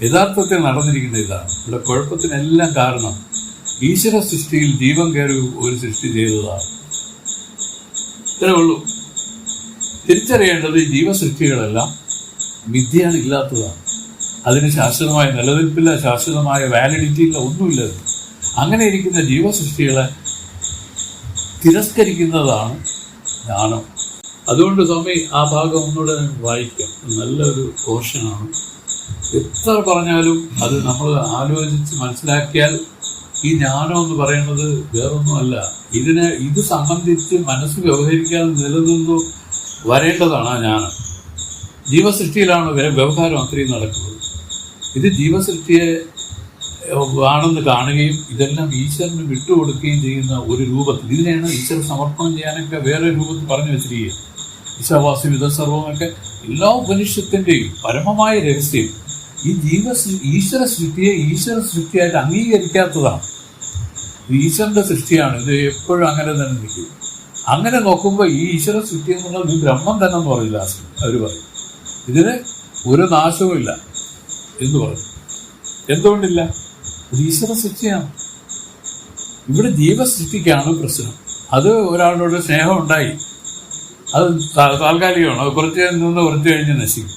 യഥാർത്ഥത്തിൽ നടന്നിരിക്കുന്ന ഇതാണ്. ഇവിടെ കുഴപ്പത്തിനെല്ലാം കാരണം ഈശ്വര സൃഷ്ടിയിൽ ജീവൻ കയറി ഒരു സൃഷ്ടി ചെയ്തതാണ്. ഇത്രേ ഉള്ളൂ. തിരിച്ചറിയേണ്ടത് ഈ ജീവസൃഷ്ടികളെല്ലാം മിഥ്യയാണ്, ഇല്ലാത്തതാണ്. അതിന് ശാശ്വതമായ നിലനിൽപ്പില്ല, ശാശ്വതമായ വാലിഡിറ്റി ഇല്ല, ഒന്നുമില്ല. അങ്ങനെ ഇരിക്കുന്ന ജീവസൃഷ്ടികളെ തിരസ്കരിക്കുന്നതാണ് ജ്ഞാനം. അതുകൊണ്ട് സ്വാമി ആ ഭാഗം ഒന്നുകൂടെ വായിക്കാം. നല്ലൊരു പോർഷനാണ്. എത്ര പറഞ്ഞാലും അത് നമ്മൾ ആലോചിച്ച് മനസ്സിലാക്കിയാൽ ഈ ജ്ഞാനം എന്ന് പറയുന്നത് വേറൊന്നുമല്ല. ഇത് സംബന്ധിച്ച് മനസ്സ് വ്യവഹരിക്കാതെ നിലനിന്നു വരേണ്ടതാണ് ആ ജ്ഞാനം. ജീവസൃഷ്ടിയിലാണ് വ്യവഹാരം അത്രയും നടക്കുന്നത്. ഇത് ജീവസൃഷ്ടിയെ ആണെന്ന് കാണുകയും ഇതെല്ലാം ഈശ്വരന് വിട്ടുകൊടുക്കുകയും ചെയ്യുന്ന ഒരു രൂപത്തിൽ, ഇതിനെയാണ് ഈശ്വര സമർപ്പണം ചെയ്യാനൊക്കെ വേറെ രൂപത്തിൽ പറഞ്ഞു വെച്ചിരിക്കുക. ഈശാവാസ്യം ഇതസർവമൊക്കെ എല്ലാ ഉപനിഷത്തിൻ്റെയും പരമമായ രഹസ്യം ഈ ഈശ്വര സൃഷ്ടിയെ ഈശ്വര സൃഷ്ടിയായിട്ട് അംഗീകരിക്കാത്തതാണ്. ഈശ്വരന്റെ സൃഷ്ടിയാണ്, ഇത് എപ്പോഴും അങ്ങനെ തന്നെ നിൽക്കും. അങ്ങനെ നോക്കുമ്പോൾ ഈ ഈശ്വര സൃഷ്ടി എന്നുള്ളത് ഈ ബ്രഹ്മം തന്നെ എന്ന് പറയില്ല. അവർ പറയും ഇതിന് ഒരു നാശവും ഇല്ല എന്ന് പറയും. എന്തുകൊണ്ടില്ല? ഇത് ഈശ്വര സൃഷ്ടിയാണ്. ഇവിടെ ജീവസൃഷ്ടിക്കാണ് പ്രശ്നം. അത് ഒരാളോട് സ്നേഹം ഉണ്ടായി, അത് താൽക്കാലികമാണ്. അത് കുറച്ച് നിന്ന് കുറച്ച് കഴിഞ്ഞ് നശിക്കും.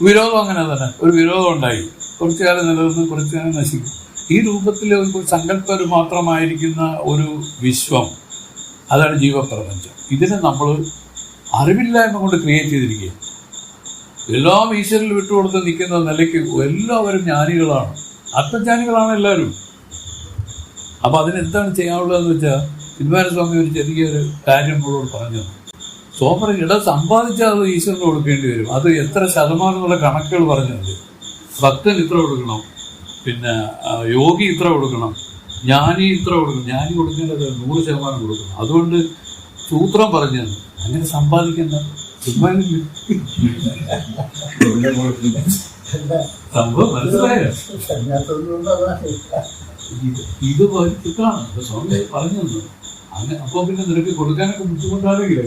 വിരോധം അങ്ങനെ തന്നെ. ഒരു വിരോധം ഉണ്ടായി, കുറച്ചു കാലം നിലനിന്ന് കുറച്ചു കാലം നശിക്കും. ഈ രൂപത്തിൽ ഒരു സങ്കല്പം മാത്രമായിരിക്കുന്ന ഒരു വിശ്വം, അതാണ് ജീവപ്രപഞ്ചം. ഇതിനെ നമ്മൾ അറിവില്ലായ്മ കൊണ്ട് ക്രിയേറ്റ് ചെയ്തിരിക്കുക. എല്ലാം ഈശ്വരനിൽ വിട്ടുകൊടുത്ത് നിൽക്കുന്ന നിലയ്ക്ക് എല്ലാവരും ജ്ഞാനികളാണ്, ആത്മജ്ഞാനികളാണ് എല്ലാവരും. അപ്പൊ അതിനെന്താണ് ചെയ്യാനുള്ളതെന്ന് വെച്ചാൽ തിരുവാനസ്വാമി ഒരു ചെറിയൊരു കാര്യം നമ്മളോട് പറഞ്ഞു. സോമർ സമ്പാദിച്ചാൽ അത് ഈശ്വരന് കൊടുക്കേണ്ടി വരും. അത് എത്ര ശതമാനം എന്നുള്ള കണക്കുകൾ പറഞ്ഞത്. ഭക്തൻ ഇത്ര കൊടുക്കണം, പിന്നെ യോഗി ഇത്ര കൊടുക്കണം, ജ്ഞാനി ഇത്ര കൊടുക്കണം. ജ്ഞാനി കൊടുക്കേണ്ടത് 100% കൊടുക്കണം. അതുകൊണ്ട് സൂത്രം പറഞ്ഞത് അങ്ങനെ സമ്പാദിക്കേണ്ട സംഭവം മനസ്സിലായോ? ഇത് വലിച്ചിട്ടാണ് സ്വാമി പറഞ്ഞത്. അങ്ങനെ അപ്പൊ പിന്നെ നിനക്ക് കൊടുക്കാനൊക്കെ ബുദ്ധിമുട്ടാണെങ്കിലേ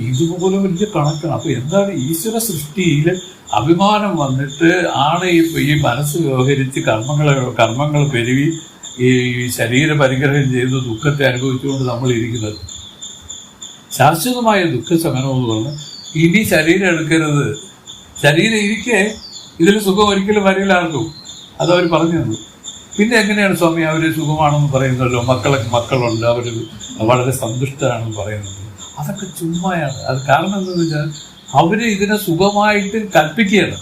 ഇതുപോലെ വലിയ കണക്കാണ്. അപ്പൊ എന്താണ് ഈശ്വര സൃഷ്ടിയിൽ അഭിമാനം വന്നിട്ട് ആണ് ഈ മനസ്സ് വ്യവഹരിച്ച് കർമ്മങ്ങൾ പെരുവി ഈ ശരീര പരിഗ്രഹം ചെയ്ത് ദുഃഖത്തെ അനുഭവിച്ചുകൊണ്ട് നമ്മൾ ഇരിക്കുന്നത്. ശാശ്വതമായ ദുഃഖശമനം എന്ന് പറഞ്ഞാൽ ഇനി ശരീരം എടുക്കരുത്, ശരീരം ഇരിക്കെ ഇതിൽ സുഖം ഒരിക്കലും വരില്ല ആർക്കും. അതവർ പറഞ്ഞു തന്നു. പിന്നെ എങ്ങനെയാണ് സ്വാമി അവർ സുഖമാണെന്ന് പറയുന്നല്ലോ, മക്കളുണ്ട്, അവർ വളരെ സന്തുഷ്ടരാണെന്ന് പറയുന്നത്? അതൊക്കെ ചുമ്മായാണ്. അത് കാരണം എന്താണെന്ന് വെച്ചാൽ അവര് ഇതിനെ സുഖമായിട്ട് കൽപ്പിക്കുകയാണ്.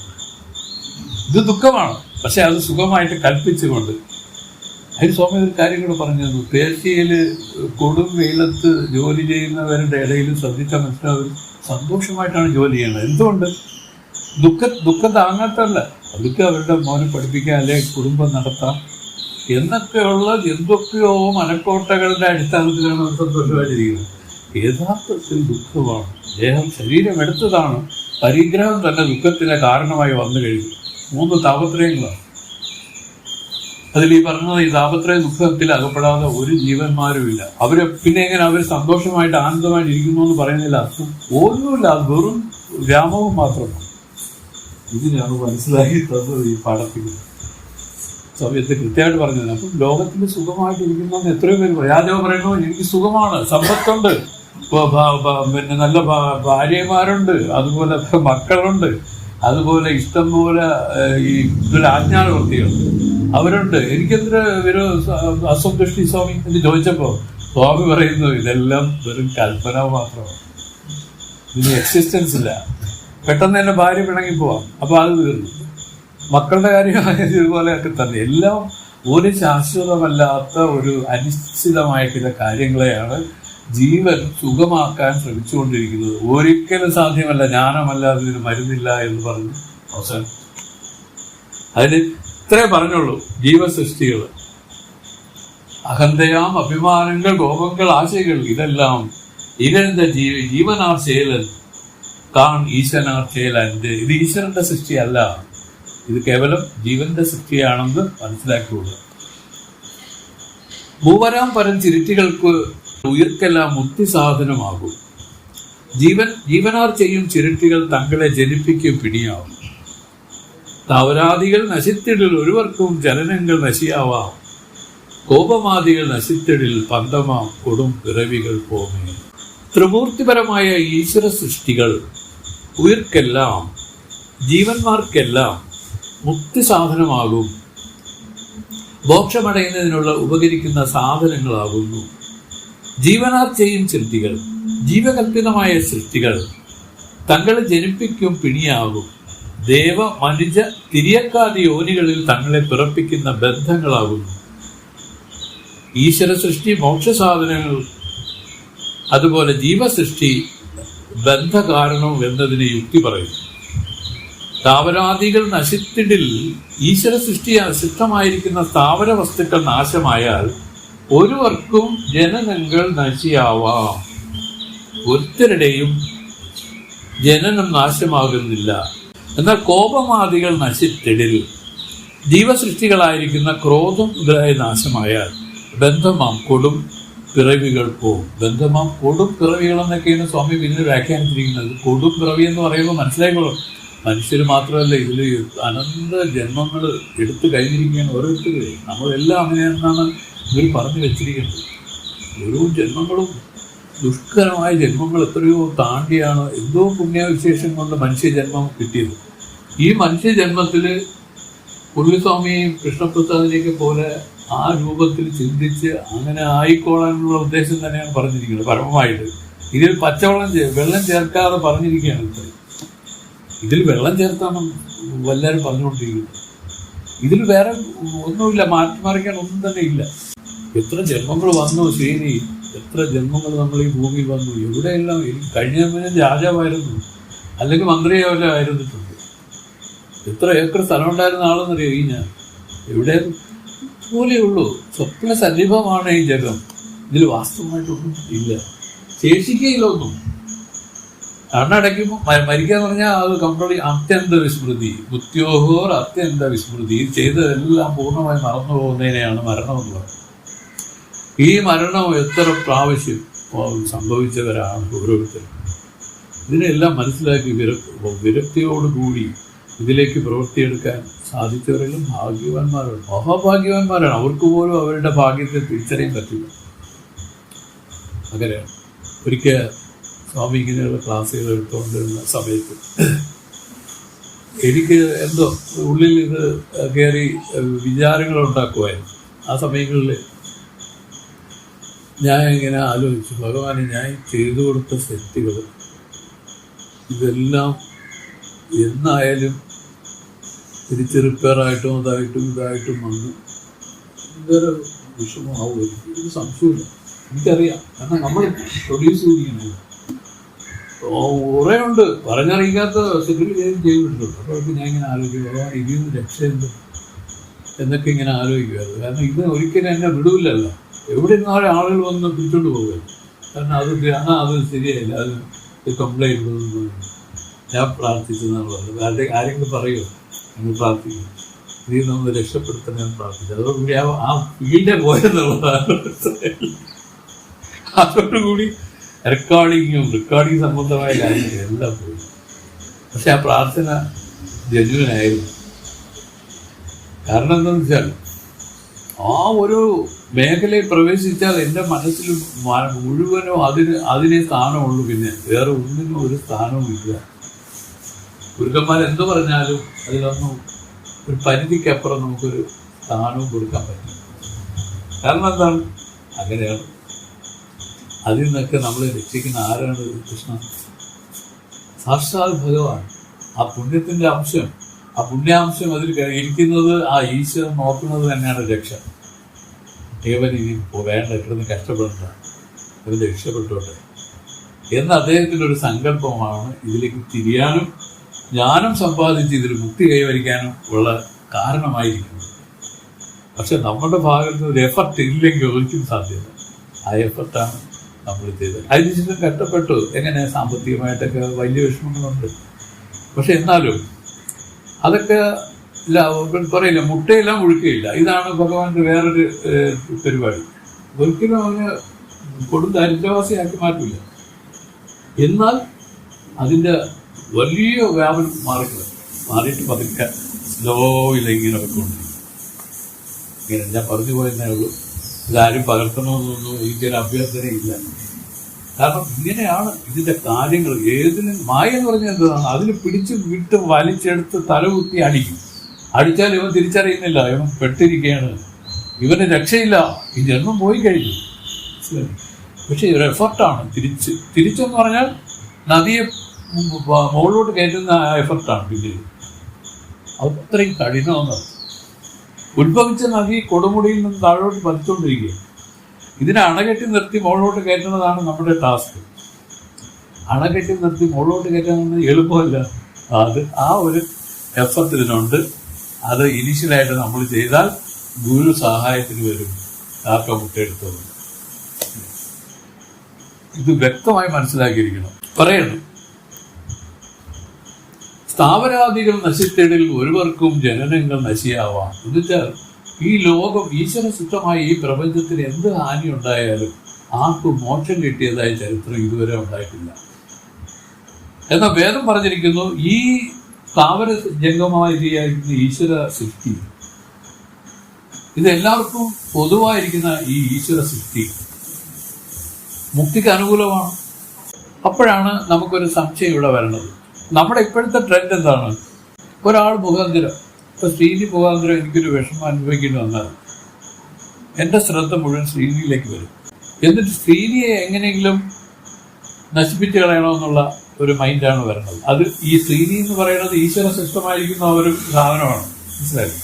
ഇത് ദുഃഖമാണ്, പക്ഷെ അത് സുഖമായിട്ട് കൽപ്പിച്ചുകൊണ്ട്. അതിന് സ്വാമി ഒരു കാര്യം കൂടെ പറഞ്ഞു തന്നു. പേർഷ്യയിൽ കൊടും വെയിലത്ത് ജോലി ചെയ്യുന്നവരുടെ ഇടയിൽ ശ്രദ്ധിച്ചാൽ മനസ്സിലാവും, സന്തോഷമായിട്ടാണ് ജോലി ചെയ്യുന്നത്. എന്തുകൊണ്ട്? ദുഃഖം താങ്ങാത്തല്ല. അവർക്ക് അവരുടെ മോനെ പഠിപ്പിക്കാൻ അല്ലെങ്കിൽ കുടുംബം നടത്താം എന്നൊക്കെയുള്ള എന്തൊക്കെയോ മനക്കോട്ടകളുടെ അടിസ്ഥാനത്തിലാണ് അവർ സന്തോഷമായിട്ടിരിക്കുന്നത്. യഥാർത്ഥത്തിൽ ദുഃഖമാണ്. ശരീരം എടുത്തതാണ്. പരിഗ്രഹം തന്നെ ദുഃഖത്തിന് കാരണമായി വന്നു കഴിഞ്ഞു. 3 താപത്രയങ്ങളാണ്. അതിൽ ഈ പറഞ്ഞത് ഈ താപത്രയ ദുഃഖത്തിൽ അകപ്പെടാതെ ഒരു ജീവന്മാരുമില്ല. അവര് പിന്നെ എങ്ങനെ അവർ സന്തോഷമായിട്ട് ആനന്ദമായിട്ട് ഇരിക്കുന്നു എന്ന് പറയുന്നില്ല. അർത്ഥം ഒന്നുമില്ല. അത് വെറും വ്യാമോഹം മാത്രമാണ്. ഇതിനാണ് മനസ്സിലാക്കി തന്നത് ഈ പാഠത്തിൽ. സമയത്ത് കൃത്യമായിട്ട് പറഞ്ഞത്. അപ്പം ലോകത്തിൽ സുഖമായിട്ട് ഇരിക്കുന്ന എത്രയോ പേര് പറയും. രാജാവ് പറയുമ്പോൾ എനിക്ക് സുഖമാണ്, സമ്പത്തുണ്ട്, പിന്നെ നല്ല ഭാര്യമാരുണ്ട്, അതുപോലെ മക്കളുണ്ട്, അതുപോലെ ഇഷ്ടം പോലെ ഈ ആജ്ഞാനവൃത്തികൾ അവരുണ്ട്. എനിക്കെന്തൊരു ഒരു അസംതൃഷ്ടി സ്വാമി എന്ന് ചോദിച്ചപ്പോൾ സ്വാമി പറയുന്നു ഇതെല്ലാം വെറും കൽപ്പന മാത്രമാണ്, ഇതിന് എക്സിസ്റ്റൻസ് ഇല്ല. പെട്ടെന്ന് തന്നെ ഭാര്യ പിണങ്ങി പോവാം, അപ്പൊ അത് തീർന്നു. മക്കളുടെ കാര്യമായത് ഇതുപോലെയൊക്കെ തന്നെ. എല്ലാം ഒരു ശാശ്വതമല്ലാത്ത ഒരു അനിശ്ചിതമായ ചില കാര്യങ്ങളെയാണ് ജീവൻ സുഖമാക്കാൻ ശ്രമിച്ചുകൊണ്ടിരിക്കുന്നത്. ഒരിക്കലും സാധ്യമല്ല. ജ്ഞാനമല്ലാതെ ഇതിന് മരുന്നില്ല എന്ന് പറഞ്ഞു അവസാനം. അതിന് ഇത്രേ പറഞ്ഞുള്ളൂ. ജീവസൃഷ്ടികൾ, അഹന്തയാം അഭിമാനങ്ങൾ, കോപങ്ങൾ, ആശയങ്ങൾ, ഇതെല്ലാം ഇതെന്താ ജീവനാർ ചെയ്യലൻ കാൺ ഈശ്വരനാർ ചെയ്യലൻ്റെ. ഇത് ഈശ്വരന്റെ സൃഷ്ടിയല്ല, ഇത് കേവലം ജീവന്റെ സൃഷ്ടിയാണെന്ന് മനസ്സിലാക്കിയുള്ളൂ. ഭൂവരാം പരം ചിരിറ്റികൾക്ക് ഉയർക്കെല്ലാം മുക്തി സാധനമാകും. ജീവനാർ ചെയ്യും ചിരട്ടികൾ തങ്ങളെ ജനിപ്പിക്കും പിണിയാവും. താവരാദികൾ നശിത്തിടിൽ ഒരുവർക്കും ജനനങ്ങൾ നശിയാവാം. കോപമാദികൾ നശിത്തിടിൽ പന്തമാം കൊടും പിറവികൾ പോമേ. ത്രിമൂർത്തിപരമായ ഈശ്വര സൃഷ്ടികൾ ഉയർക്കെല്ലാം ജീവന്മാർക്കെല്ലാം മുക്തി സാധനമാകും, മോക്ഷമടയുന്നതിനുള്ള ഉപകരിക്കുന്ന സാധനങ്ങളാകുന്നു. ജീവനാർ ചെയ്യും സൃഷ്ടികൾ, ജീവകൽപിതമായ സൃഷ്ടികൾ തങ്ങളെ ജനിപ്പിക്കും പിണിയാകും. ദേവ മനുജ തിരിയക്കാതി യോനികളിൽ തങ്ങളെ പിറപ്പിക്കുന്ന ബന്ധങ്ങളാകുന്നു. ഈശ്വര സൃഷ്ടി മോക്ഷസാധനങ്ങൾ, അതുപോലെ ജീവസൃഷ്ടി ബന്ധകാരണം എന്നതിന് യുക്തി പറയുന്നു. താവരാദികൾ നശിത്തിടിൽ ഈശ്വര സൃഷ്ടി സിദ്ധമായിരിക്കുന്ന സ്ഥാവര വസ്തുക്കൾ നാശമായാൽ ഒരുവർക്കും ജനനങ്ങൾ നശിയാവാം. ഒരുത്തരുടെയും ജനനം നാശമാകുന്നില്ല. എന്നാൽ കോപമാദികൾ നശിത്തിടിൽ ജീവസൃഷ്ടികളായിരിക്കുന്ന ക്രോധം മുതലായ നാശമായാൽ ബന്ധമാം കൊടും പിറവികൾ പോവും. ബന്ധമാം കൊടും പിറവികൾ എന്നൊക്കെയാണ് സ്വാമി പിന്നീട് വ്യാഖ്യാനിച്ചിരിക്കുന്നത്. കൊടും പിറവി എന്ന് പറയുമ്പോൾ മനസ്സിലായിക്കോളും, മനുഷ്യർ മാത്രമല്ല, ഇതിൽ അനന്ത ജന്മങ്ങൾ എടുത്തു കഴിഞ്ഞിരിക്കുകയാണ് ഓരോരുത്തരും. നമ്മളെല്ലാം അങ്ങനെയെന്നാണ് ഇവർ പറഞ്ഞു വെച്ചിരിക്കുന്നത്. ഓരോ ജന്മങ്ങളും ദുഷ്കരമായ ജന്മങ്ങൾ എത്രയോ താണ്ടിയാണ് എന്തോ പുണ്യവിശേഷം കൊണ്ട് മനുഷ്യജന്മം കിട്ടിയത്. ഈ മനുഷ്യജന്മത്തിൽ പുള്ളിസ്വാമിയെയും കൃഷ്ണപ്രസാദിനെയൊക്കെ പോലെ ആ രൂപത്തിൽ ചിന്തിച്ച് അങ്ങനെ ആയിക്കോളാനുള്ള ഉദ്ദേശം തന്നെയാണ് പറഞ്ഞിരിക്കുന്നത് പരമമായിട്ട്. ഇതിൽ വെള്ളം ചേർക്കാതെ പറഞ്ഞിരിക്കുകയാണ്. ഇതിൽ വെള്ളം ചേർത്താണ് എല്ലാവരും പറഞ്ഞുകൊണ്ടിരിക്കുന്നത്. ഇതിൽ വേറെ ഒന്നുമില്ല, മാറ്റിമറിക്കാൻ ഒന്നും തന്നെ ഇല്ല. എത്ര ജന്മങ്ങൾ വന്നു ശരി, എത്ര ജന്മങ്ങൾ നമ്മൾ ഈ ഭൂമിയിൽ വന്നു. എവിടെയെല്ലാം കഴിഞ്ഞ രാജാവായിരുന്നു, അല്ലെങ്കിൽ മന്ത്രിയാവല്ലോ ആയിരുന്നിട്ടുണ്ട്. എത്ര ഏക്കർ സ്ഥലം ഉണ്ടായിരുന്ന ആളെന്നറിയോ ഈ ഞാൻ. എവിടെ പോലെയുള്ളൂ, സ്വപ്ന സജീവമാണ് ഈ ജഗം. ഇതിൽ വാസ്തവമായിട്ടൊന്നും ഇല്ല, ശേഷിക്കയില്ല ഒന്നും. കണ്ണടയ്ക്കുമ്പോൾ മരിക്കാന്ന് പറഞ്ഞാൽ അത് കംപ്ലീറ്റ് അത്യന്ത വിസ്മൃതി. ബുദ്ധ്യോഹോർ അത്യന്ത വിസ്മൃതി. ഇത് ചെയ്തതെല്ലാം പൂർണ്ണമായി മറന്നു പോകുന്നതിനെയാണ് മരണം എന്ന് പറയുന്നത്. ഈ മരണം എത്ര പ്രാവശ്യം സംഭവിച്ചവരാണ് ഓരോരുത്തരും. ഇതിനെല്ലാം മനസ്സിലാക്കി വിരക്തിയോടുകൂടി ഇതിലേക്ക് പ്രവൃത്തിയെടുക്കാൻ സാധിച്ചവരെല്ലാം ഭാഗ്യവാന്മാരാണ്, മഹാഭാഗ്യവാന്മാരാണ്. അവർക്ക് പോലും അവരുടെ ഭാഗ്യത്തെ തിരിച്ചറിയാൻ പറ്റില്ല. അങ്ങനെയാണ്. ഒരിക്കൽ സ്വാമി ഇങ്ങനെയുള്ള ക്ലാസ്സുകൾ എടുത്തുകൊണ്ടിരുന്ന സമയത്ത് എനിക്ക് എന്തോ ഉള്ളിൽ ഇത് കയറി വിചാരങ്ങൾ ഉണ്ടാക്കുമായിരുന്നു. ആ സമയങ്ങളിൽ ഞാൻ ഇങ്ങനെ ആലോചിച്ചു, ഭഗവാനെ, ഞാൻ ചെയ്തു കൊടുത്ത തെറ്റുകൾ ഇതെല്ലാം എന്നായാലും തിരിച്ച് റിപ്പയറായിട്ടും ഇതായിട്ടും വന്ന് എന്തൊരു വിഷമമാവും. എനിക്കൊരു സംശയമില്ല, എനിക്കറിയാം. കാരണം നമ്മൾ പ്രൊഡ്യൂസ് ചെയ്തിരിക്കുന്നത് കുറേ ഉണ്ട്, പറഞ്ഞറിയിക്കാത്ത സെറ്റിൽ ചെയ്തിട്ടുണ്ട്. അപ്പോൾ ഞാൻ ഇങ്ങനെ ആലോചിക്കും, ഭഗവാൻ ഇതിൽ നിന്ന് രക്ഷയുണ്ട് എന്നൊക്കെ ഇങ്ങനെ ആലോചിക്കുമായിരുന്നു. കാരണം ഇത് ഒരിക്കലും എന്നെ വിടൂല്ലല്ലോ. എവിടെ നിന്നാലും ആളുകൾ വന്ന് പിടിച്ചോണ്ട് പോകുക. കാരണം അത് ശരിയായില്ല, അത് കംപ്ലൈൻറ്റ് ഞാൻ പ്രാർത്ഥിച്ചെന്നാണ് പറഞ്ഞത്. ആരെങ്കിലും പറയുമോ നിങ്ങൾ പ്രാർത്ഥിക്കും, ഇതിൽ നമ്മൾ രക്ഷപ്പെടുത്തണമെന്ന് പ്രാർത്ഥിച്ചു. അതോടുകൂടി ആ ഫീൽഡെ പോയെന്നുള്ളതാണ്. അതോടുകൂടി റെക്കോർഡിങ് സംബന്ധമായ കാര്യങ്ങൾ എല്ലാം പോയി. പക്ഷെ ആ പ്രാർത്ഥന ജനുവനായിരുന്നു. കാരണം എന്താണെന്ന് വെച്ചാൽ ആ ഒരു മേഖലയിൽ പ്രവേശിച്ചാൽ എൻ്റെ മനസ്സിൽ മുഴുവനും അതിനെ സ്ഥാനമുള്ളൂ. പിന്നെ വേറെ ഒന്നിനും ഒരു സ്ഥാനവും ഇല്ല. ഗുരുക്കന്മാർ എന്തു പറഞ്ഞാലും അതിലൊന്നും ഒരു പരിധിക്കപ്പുറം നമുക്കൊരു സ്ഥാനവും കൊടുക്കാൻ പറ്റും. കാരണം എന്താണ്? അങ്ങനെയാണ്. അതിൽ നിന്നൊക്കെ നമ്മളെ രക്ഷിക്കുന്ന ആരാണ്? കൃഷ്ണൻ, സാക്ഷാൽ ഭഗവാൻ. ആ പുണ്യത്തിൻ്റെ അംശം, ആ പുണ്യാംശം അതിൽ ഇരിക്കുന്നത്, ആ ഈശ്വരൻ നോക്കുന്നത് തന്നെയാണ് രക്ഷ. ഏവൻ ഇനി വേണ്ട, ഇവിടുന്ന് കഷ്ടപ്പെടണ്ട, ഇതിൽ രക്ഷപ്പെട്ടോട്ടെ എന്ന അദ്ദേഹത്തിൻ്റെ ഒരു സങ്കല്പമാണ് ഇതിലേക്ക് തിരിയാനും ജ്ഞാനം സമ്പാദിച്ച് ഇതിൽ മുക്തി കൈവരിക്കാനും ഉള്ള കാരണമായിരിക്കുന്നത്. പക്ഷെ നമ്മുടെ ഭാഗത്ത് ഒരു എഫർട്ട് ഇല്ലെങ്കിൽ ഒരിക്കലും സാധ്യത. ആ എഫർട്ടാണ് നമ്മൾ ചെയ്തത്. അതിനുശേഷം കഷ്ടപ്പെട്ടു. എങ്ങനെ? സാമ്പത്തികമായിട്ടൊക്കെ വലിയ വിഷമങ്ങളുണ്ട്. പക്ഷെ എന്നാലും അതൊക്കെ പറയില്ല, മുട്ടയെല്ലാം മുഴുക്കയില്ല. ഇതാണ് ഭഗവാന്റെ വേറൊരു പരിപാടി. ഒരിക്കലും അവന് കൊടും ദരിദ്രവാസിയാക്കി മാറ്റില്ല. എന്നാൽ അതിൻ്റെ വലിയ വ്യാപനം മാറിയിട്ട് പതുക്കെ സ്ലോയിൽ ഇങ്ങനെ വെക്കൊണ്ടിരിക്കും. ഇങ്ങനെ ഞാൻ പറഞ്ഞു പോയെന്നേ ഉള്ളൂ. ഇതാരും പകർത്തണമെന്നൊന്നും എനിക്കൊരു അഭ്യർത്ഥനയില്ല. കാരണം ഇങ്ങനെയാണ് ഇതിൻ്റെ കാര്യങ്ങൾ. ഏതിനും മായ എന്ന് പറഞ്ഞാൽ എന്താണ്? അതിന് പിടിച്ച് വിട്ട് വലിച്ചെടുത്ത് തലകുത്തി അടിക്കും. അടിച്ചാൽ ഇവൻ തിരിച്ചറിയുന്നില്ല, ഇവൻ പെട്ടിരിക്കുകയാണ്, ഇവന് രക്ഷയില്ല, ഈ ജന്മം പോയി കഴിഞ്ഞു. പക്ഷെ ഒരു എഫർട്ടാണ്. തിരിച്ചെന്ന് പറഞ്ഞാൽ നദിയെ മുകളിലോട്ട് കയറ്റുന്ന ആ എഫർട്ടാണ്. പിന്നെ അത്രയും കഠിനമെന്നത്. ഉത്ഭവിച്ച നദി കൊടുമുടിയിൽ നിന്ന് താഴോട്ട് പതിച്ചുകൊണ്ടിരിക്കുക. ഇതിനെ അണകെട്ടി നിർത്തി മുകളിലോട്ട് കയറ്റുന്നതാണ് നമ്മുടെ ടാസ്ക്. അണകെട്ടി നിർത്തി മുകളിലോട്ട് കയറ്റുന്നത് എളുപ്പമല്ല. അത് ആ ഒരു എഫർട്ട് ഇതിനുണ്ട്. അത് ഇനീഷ്യലായിട്ട് നമ്മൾ ചെയ്താൽ ഗുരു സഹായത്തിന് വരും. കാക്ക മുട്ടയെടുത്തത് ഇത് വ്യക്തമായി മനസ്സിലാക്കിയിരിക്കണം. പറയുന്നു, സ്ഥാവരാദികൾ നശിത്തിടിൽ ഒരുവർക്കും ജനനങ്ങൾ നശിയാവാം. എന്നുവെച്ചാൽ ഈ ലോകം ഈശ്വരസിദ്ധമായ ഈ പ്രപഞ്ചത്തിന് എന്ത് ഹാനി ഉണ്ടായാലും ആർക്കും മോക്ഷം കിട്ടിയതായ ചരിത്രം ഇതുവരെ ഉണ്ടായിട്ടില്ല. എന്നാൽ വേദം പറഞ്ഞിരിക്കുന്നു, ഈ സ്ഥാവര ജംഗമമായിരിക്കുന്ന ഈശ്വര സൃഷ്ടി, ഇതെല്ലാവർക്കും പൊതുവായിരിക്കുന്ന ഈ ഈശ്വര സൃഷ്ടി മുക്തിക്ക് അനുകൂലമാണ്. അപ്പോഴാണ് നമുക്കൊരു സംശയം ഇവിടെ വരുന്നത്. നമ്മുടെ ഇപ്പോഴത്തെ ട്രെൻഡ് എന്താണ്? ഒരാൾ മുഖാന്തരം, ഇപ്പൊ ശ്രീനി മുഖാന്തരം എനിക്കൊരു വിഷമം അനുഭവിക്കേണ്ടി വന്നാൽ എൻ്റെ ശ്രദ്ധ മുഴുവൻ ശ്രീനിയിലേക്ക് വരും. എന്നിട്ട് ശ്രീനിയെ എങ്ങനെയെങ്കിലും നശിപ്പിച്ച് കളയണമെന്നുള്ള ഒരു മൈൻഡാണ് വരുന്നത്. അത് ഈ ശ്രീനി എന്ന് പറയുന്നത് ഈശ്വര സൃഷ്ടമായിരിക്കുന്ന ഒരു സാധനമാണ്. മനസ്സിലായി?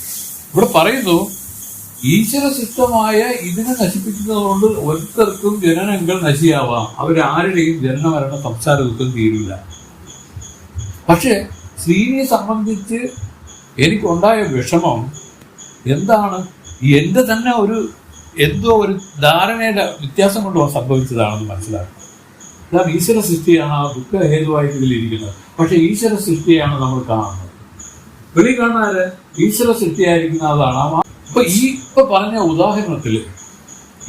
ഇവിടെ പറയുന്നു, ഈശ്വര സൃഷ്ടമായ ഇതിനെ നശിപ്പിക്കുന്നത് കൊണ്ട് ഓരോരുത്തർക്കും ജനനങ്ങൾ നശിയാവാം. അവരാരുടെയും ജനനമരണ സംസാര ദുഃഖം തീരില്ല. പക്ഷെ ശ്രീനിയെ സംബന്ധിച്ച് എനിക്കുണ്ടായ വിഷമം എന്താണ്? എൻ്റെ തന്നെ എന്തോ ഒരു ധാരണയുടെ വ്യത്യാസം കൊണ്ട് സംഭവിച്ചതാണെന്ന് മനസ്സിലാക്കുക. അതാണ് ഈശ്വര സൃഷ്ടിയാണ് ആ ദുഃഖ ഹേതുവായിട്ട് ഇതിലിരിക്കുന്നത്. പക്ഷെ ഈശ്വര സൃഷ്ടിയാണ് നമ്മൾ കാണുന്നത്. വെളി കാണാറ് ഈശ്വര സൃഷ്ടിയായിരിക്കുന്ന അതാണ്. ഇപ്പൊ പറഞ്ഞ ഉദാഹരണത്തിൽ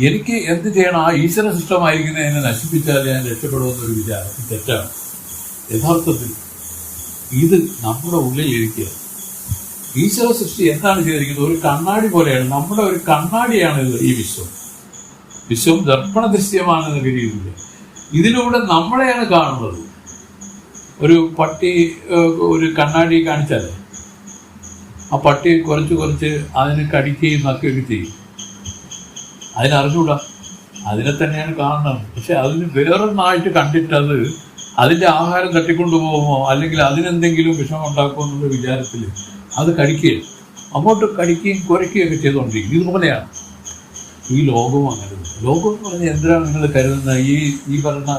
എനിക്ക് എന്ത് ചെയ്യണം? ആ ഈശ്വര സൃഷ്ടമായിരിക്കുന്നതിനെ നശിപ്പിച്ചാൽ ഞാൻ രക്ഷപ്പെടുമെന്നൊരു വിചാരം തെറ്റാണ്. യഥാർത്ഥത്തിൽ ഇത് നമ്മുടെ ഉള്ളിലിരിക്കുക. ഈശ്വര സൃഷ്ടി എന്താണ് ചെയ്തിരിക്കുന്നത്? ഒരു കണ്ണാടി പോലെയാണ്. നമ്മുടെ ഒരു കണ്ണാടിയാണ് ഈ വിശ്വം ദർപ്പണ ദൃശ്യമാണെന്ന രീതിയിൽ ഇതിലൂടെ നമ്മളെയാണ് കാണുന്നത്. ഒരു പട്ടി ഒരു കണ്ണാടി കാണിച്ചാൽ ആ പട്ടി കുറച്ച് അതിനെ കടിക്കുകയും നക്കുകയൊക്കെ ചെയ്യും. അതിനറിഞ്ഞൂടാ, അതിനെ തന്നെയാണ് കാണുന്നത്. പക്ഷെ അതിന് വേറൊന്നായിട്ട് കണ്ടിട്ടത് അതിൻ്റെ ആഹാരം തട്ടിക്കൊണ്ടുപോകുമോ അല്ലെങ്കിൽ അതിനെന്തെങ്കിലും വിഷമം ഉണ്ടാക്കുമോ എന്നുള്ള വിചാരത്തിൽ അത് കടിക്കുകയും അങ്ങോട്ട് കടിക്കുകയും കുരയ്ക്കുകയൊക്കെ ചെയ്തുകൊണ്ടിരിക്കും. ഇതുപോലെയാണ് ഈ ലോകവും. അങ്ങനെ ലോകം എന്ന് പറഞ്ഞാൽ എന്തിനാണ് നിങ്ങൾ കരുതുന്നത്? ഈ പറഞ്ഞ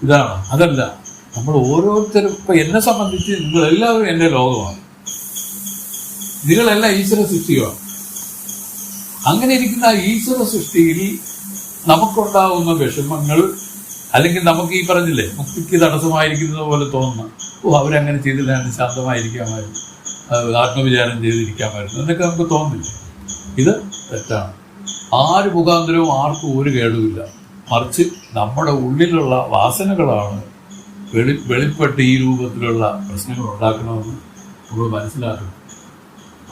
ഇതാണ്. അതല്ല, നമ്മൾ ഓരോരുത്തരും. ഇപ്പം എന്നെ സംബന്ധിച്ച് നിങ്ങളെല്ലാവരും എൻ്റെ ലോകമാണ്. നിങ്ങളെല്ലാം ഈശ്വര സൃഷ്ടിയാണ്. അങ്ങനെ ഇരിക്കുന്ന ആ ഈശ്വര സൃഷ്ടിയിൽ നമുക്കുണ്ടാവുന്ന വിഷമങ്ങൾ, അല്ലെങ്കിൽ നമുക്ക് ഈ പറഞ്ഞില്ലേ മുക്തിക്ക് തടസ്സമായിരിക്കുന്നത് പോലെ തോന്നുന്ന, അവരങ്ങനെ ചെയ്തില്ലാണ്ട് ശാന്തമായിരിക്കാമായിരുന്നു, ആത്മവിചാരം ചെയ്തിരിക്കാമായിരുന്നു എന്നൊക്കെ നമുക്ക് തോന്നില്ല. ഇത് തെറ്റാണ്. ആര് മുഖാന്തരവും ആർക്കും ഒരു കേടുമില്ല. മറിച്ച് നമ്മുടെ ഉള്ളിലുള്ള വാസനകളാണ് വെളിപ്പെട്ട് ഈ രൂപത്തിലുള്ള പ്രശ്നങ്ങൾ ഉണ്ടാക്കണമെന്ന് നമ്മൾ മനസ്സിലാക്കണം.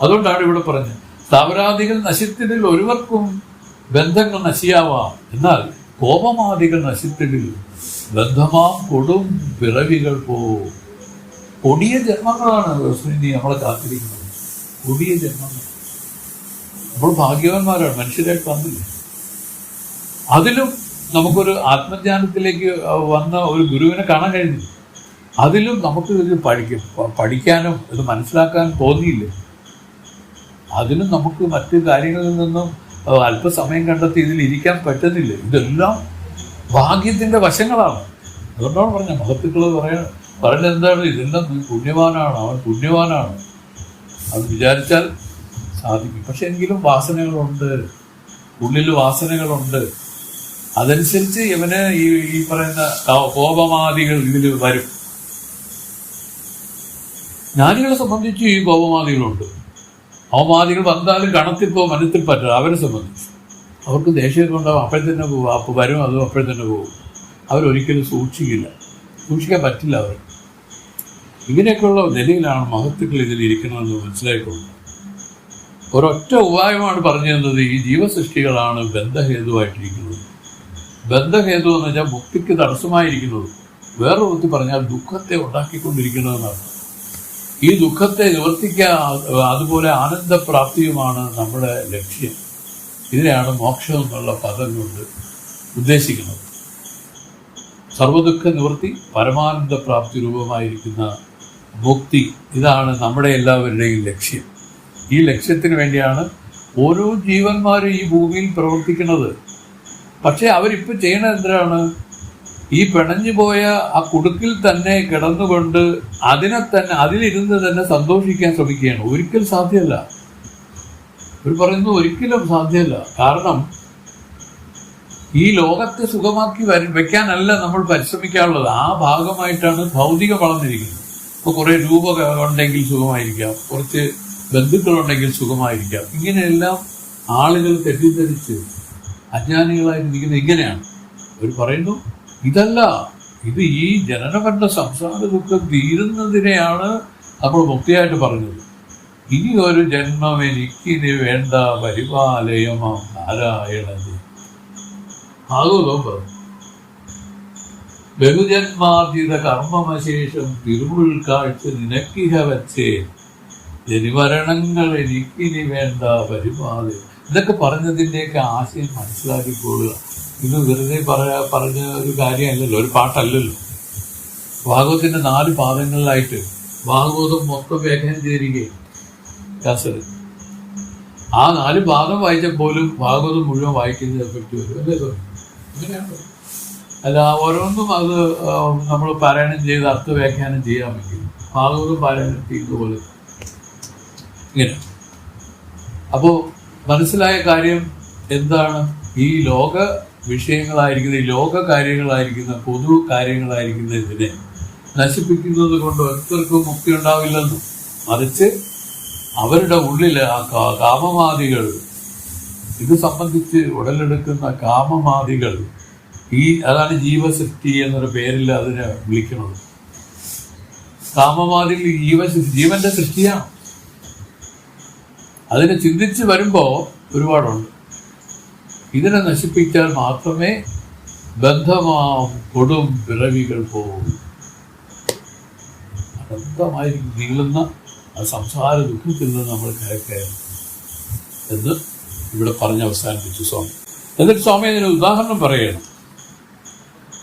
അതുകൊണ്ടാണ് ഇവിടെ പറഞ്ഞത്, സ്ഥാവരാദികൾ നശിത്തിടിൽ ഒരുവർക്കും ബന്ധങ്ങൾ നശിയാവാം. എന്നാൽ കോപമാദികൾ നശിത്തിടിൽ ബന്ധമാം കൊടും പിറവികൾ പോവും. കൊടിയ ജന്മങ്ങളാണ് ശ്രീനി നമ്മളെ കാത്തിരിക്കുന്നത്. കൊടിയ ജന്മങ്ങൾ. നമ്മൾ ഭാഗ്യവാന്മാരാണ്, മനുഷ്യരായിട്ട് വന്നില്ല. അതിലും നമുക്കൊരു ആത്മജ്ഞാനത്തിലേക്ക് വന്ന ഒരു ഗുരുവിനെ കാണാൻ കഴിഞ്ഞു. അതിലും നമുക്ക് ഇത് പഠിക്കാനും ഇത് മനസ്സിലാക്കാനും തോന്നിയില്ലേ? അതിനും നമുക്ക് മറ്റു കാര്യങ്ങളിൽ നിന്നും അല്പസമയം കണ്ടെത്തി ഇതിൽ ഇരിക്കാൻ പറ്റുന്നില്ല. ഇതെല്ലാം ഭാഗ്യത്തിന്റെ വശങ്ങളാണ്. അതുകൊണ്ടാണ് പറഞ്ഞ മഹത്തുക്കൾ പറയുന്നത് എന്താണ്? ഇതെല്ലാം പുണ്യവാനാണ്, അവൻ പുണ്യവാനാണ്. അത് വിചാരിച്ചാൽ സാധിക്കും. പക്ഷെ എങ്കിലും വാസനകളുണ്ട്, ഉള്ളിൽ വാസനകളുണ്ട്. അതനുസരിച്ച് ഇവന് ഈ പറയുന്ന കോപമാദികൾ ഇതിൽ വരും. ജ്ഞാനികളെ സംബന്ധിച്ച് ഈ കോപമാദികളുണ്ട്. അവമാദികൾ വന്നാലും കണത്തിപ്പോ മനത്തിൽ പറ്റില്ല. അവരെ സംബന്ധിച്ച് അവർക്ക് ദേഷ്യമൊക്കെ ഉണ്ടാവും, അപ്പോഴത്തന്നെ പോകും. അപ്പോൾ വരും, അതും അപ്പോഴത്തന്നെ പോകും. അവരൊരിക്കലും സൂക്ഷിക്കില്ല. സൂക്ഷിക്കാൻ പറ്റില്ല അവർ. ഇങ്ങനെയൊക്കെയുള്ള നിലയിലാണ് മഹത്തുക്കൾ ഇതിലിരിക്കണമെന്ന് മനസ്സിലായിട്ടുണ്ട്. ഒരൊറ്റ ഉപായമാണ് പറഞ്ഞു തന്നത്. ഈ ജീവസൃഷ്ടികളാണ് ബന്ധഹേതുവായിട്ടിരിക്കുന്നത്. ബന്ധഹേതു എന്ന് വെച്ചാൽ മുക്തിക്ക് തടസ്സമായിരിക്കുന്നത്. വേറൊരു വൃത്തി പറഞ്ഞാൽ ദുഃഖത്തെ ഉണ്ടാക്കിക്കൊണ്ടിരിക്കുന്നതെന്നാണ്. ഈ ദുഃഖത്തെ നിവർത്തിക്കുക, അതുപോലെ ആനന്ദപ്രാപ്തിയുമാണ് നമ്മുടെ ലക്ഷ്യം. ഇതിനെയാണ് മോക്ഷം എന്നുള്ള പദം കൊണ്ട് ഉദ്ദേശിക്കുന്നത്. സർവദുഃഖ നിവൃത്തി, പരമാനന്ദ പ്രാപ്തി രൂപമായിരിക്കുന്ന മുക്തി, ഇതാണ് നമ്മുടെ എല്ലാവരുടെയും ലക്ഷ്യം. ഈ ലക്ഷ്യത്തിന് വേണ്ടിയാണ് ഓരോ ജീവന്മാരും ഈ ഭൂമിയിൽ പ്രവർത്തിക്കുന്നത്. പക്ഷെ അവരിപ്പോൾ ചെയ്യണത് എന്തിനാണ്? ഈ പിണഞ്ഞു പോയ ആ കുടുക്കിൽ തന്നെ കിടന്നുകൊണ്ട് അതിലിരുന്ന് തന്നെ സന്തോഷിക്കാൻ ശ്രമിക്കുകയാണ്. ഒരിക്കൽ സാധ്യമല്ല. അവർ പറയുന്നു ഒരിക്കലും സാധ്യമല്ല. കാരണം ഈ ലോകത്തെ സുഖമാക്കി വെക്കാനല്ല നമ്മൾ പരിശ്രമിക്കാനുള്ളത്. ആ ഭാഗമായിട്ടാണ് ഭൗതികം വളർന്നിരിക്കുന്നത്. ഇപ്പോൾ കുറേ രൂപ ഉണ്ടെങ്കിൽ സുഖമായിരിക്കാം, കുറച്ച് ബന്ധുക്കളുണ്ടെങ്കിൽ സുഖമായിരിക്കാം. ഇങ്ങനെയെല്ലാം ആളുകൾ തെറ്റിദ്ധരിച്ച് അജ്ഞാനികളായിരിക്കുന്നത് ഇങ്ങനെയാണ്. അവർ പറയുന്നു ഇതല്ല, ഇത് ഈ ജനനമരണ സംസാര ദുഃഖം തീരുന്നതിനെയാണ് നമ്മൾ മുക്തിയായിട്ട് പറഞ്ഞത്. ഇനി ഒരു ജന്മം എനിക്കിനി വേണ്ട പരിപാലയമാം നാരായണനെ. ഭാഗവതം പറഞ്ഞു, ബഹുജന്മാർജിത കർമ്മമശേഷം തിരുമുൾ കാഴ്ച നിനക്കിഹ വച്ചേ, ജനിമരണങ്ങൾ എനിക്കിനി വേണ്ട പരിപാലയം. ഇതൊക്കെ പറഞ്ഞതിൻ്റെയൊക്കെ ആശയം മനസ്സിലാക്കിക്കൊള്ളുക. ഇത് വെറുതെ പറഞ്ഞ ഒരു കാര്യമല്ലല്ലോ, ഒരു പാട്ടല്ലല്ലോ. ഭാഗവതത്തിന്റെ 4 പാദങ്ങളിലായിട്ട് ഭാഗവതം മൊത്തം വ്യാഖ്യാനം ചെയ്തിരിക്കുകയും കാസറ്റ്. ആ 4 പാദം വായിച്ചപ്പോലും ഭാഗവതം മുഴുവൻ വായിക്കുന്നത് എഫക്റ്റ് വരും അല്ലേ? അങ്ങനെയാണ്. അല്ല ഓരോന്നും അത് നമ്മൾ പാരായണം ചെയ്ത് അർത്ഥവ്യാഖ്യാനം ചെയ്യാൻ പറ്റും. ഭാഗവതം പാരായണം ചെയ്യുന്ന പോലെ ഇങ്ങനെ. അപ്പോൾ മനസ്സിലായ കാര്യം എന്താണ്? ഈ ലോക വിഷയങ്ങളായിരിക്കുന്ന, ഈ ലോക കാര്യങ്ങളായിരിക്കുന്ന, പൊതു കാര്യങ്ങളായിരിക്കുന്ന ഇതിനെ നശിപ്പിക്കുന്നത് കൊണ്ട് ഒരിക്കലും മുക്തി ഉണ്ടാവില്ലെന്നും, മറിച്ച് അവരുടെ ഉള്ളിൽ ആ കാമമാദികൾ, ഇത് സംബന്ധിച്ച് ഉടലെടുക്കുന്ന കാമമാദികൾ, അതാണ് ജീവസൃഷ്ടി എന്നൊരു പേരിൽ അതിനെ വിളിക്കുന്നത്. കാമമാദികൾ ജീവന്റെ സൃഷ്ടിയാണ്. അതിനെ ചിന്തിച്ച് വരുമ്പോൾ ഒരുപാടുണ്ട്. ഇതിനെ നശിപ്പിച്ചാൽ മാത്രമേ ബന്ധമാം കൊടും പിറവികൾ പോകും. അനന്തമായിരിക്കും നീളുന്ന ആ സംസാര ദുഃഖത്തിൽ നിന്ന് നമ്മൾ കരക്കയറും എന്ന് ഇവിടെ പറഞ്ഞ് അവസാനിപ്പിച്ചു സ്വാമി. എന്നിട്ട് സ്വാമി അതിന് ഉദാഹരണം പറയണം.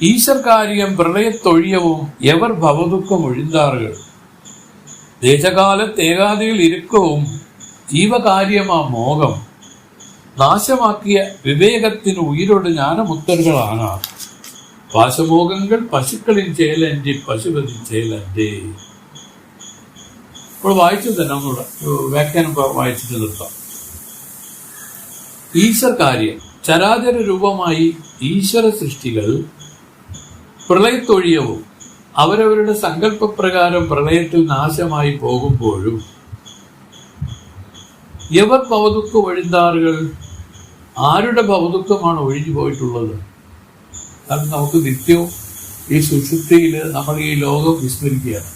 ഈശ്വരകാര്യം പ്രളയത്തൊഴിയവും എവർ ഭവദുഃഖം ഒഴിന്താറുകൾ, ദേശകാലത്തേകാദികൾ ഇരുക്കവും ജീവകാര്യമാ മോഹം, നാശമാക്കിയ വിവേകത്തിന് ഉയിരോട് ജ്ഞാനമുത്തറുകളാണ്. പാശമോഹങ്ങൾ പശുക്കളിൻ ചേലൻ്റെ പശുപതി ചേലൻ്റെ. ഇപ്പോൾ വായിച്ചു തന്നെ ഒന്നുകൂടെ വ്യാഖ്യാനം വായിച്ചിട്ട് നിർത്താം. ഈശ്വര കാര്യം ചരാചര രൂപമായി ഈശ്വര സൃഷ്ടികൾ പ്രളയത്തൊഴിയവും അവരവരുടെ സങ്കല്പപ്രകാരം പ്രളയത്തിൽ നാശമായി പോകുമ്പോഴും എവർ ഭവദുഃഖ ഒഴിന്താറുകൾ, ആരുടെ ഭവദുഃഖമാണ് ഒഴിഞ്ഞു പോയിട്ടുള്ളത്? കാരണം നമുക്ക് നിത്യവും ഈ സുഷുപ്തിയിൽ നമ്മൾ ഈ ലോകം വിസ്മരിക്കുകയാണ്.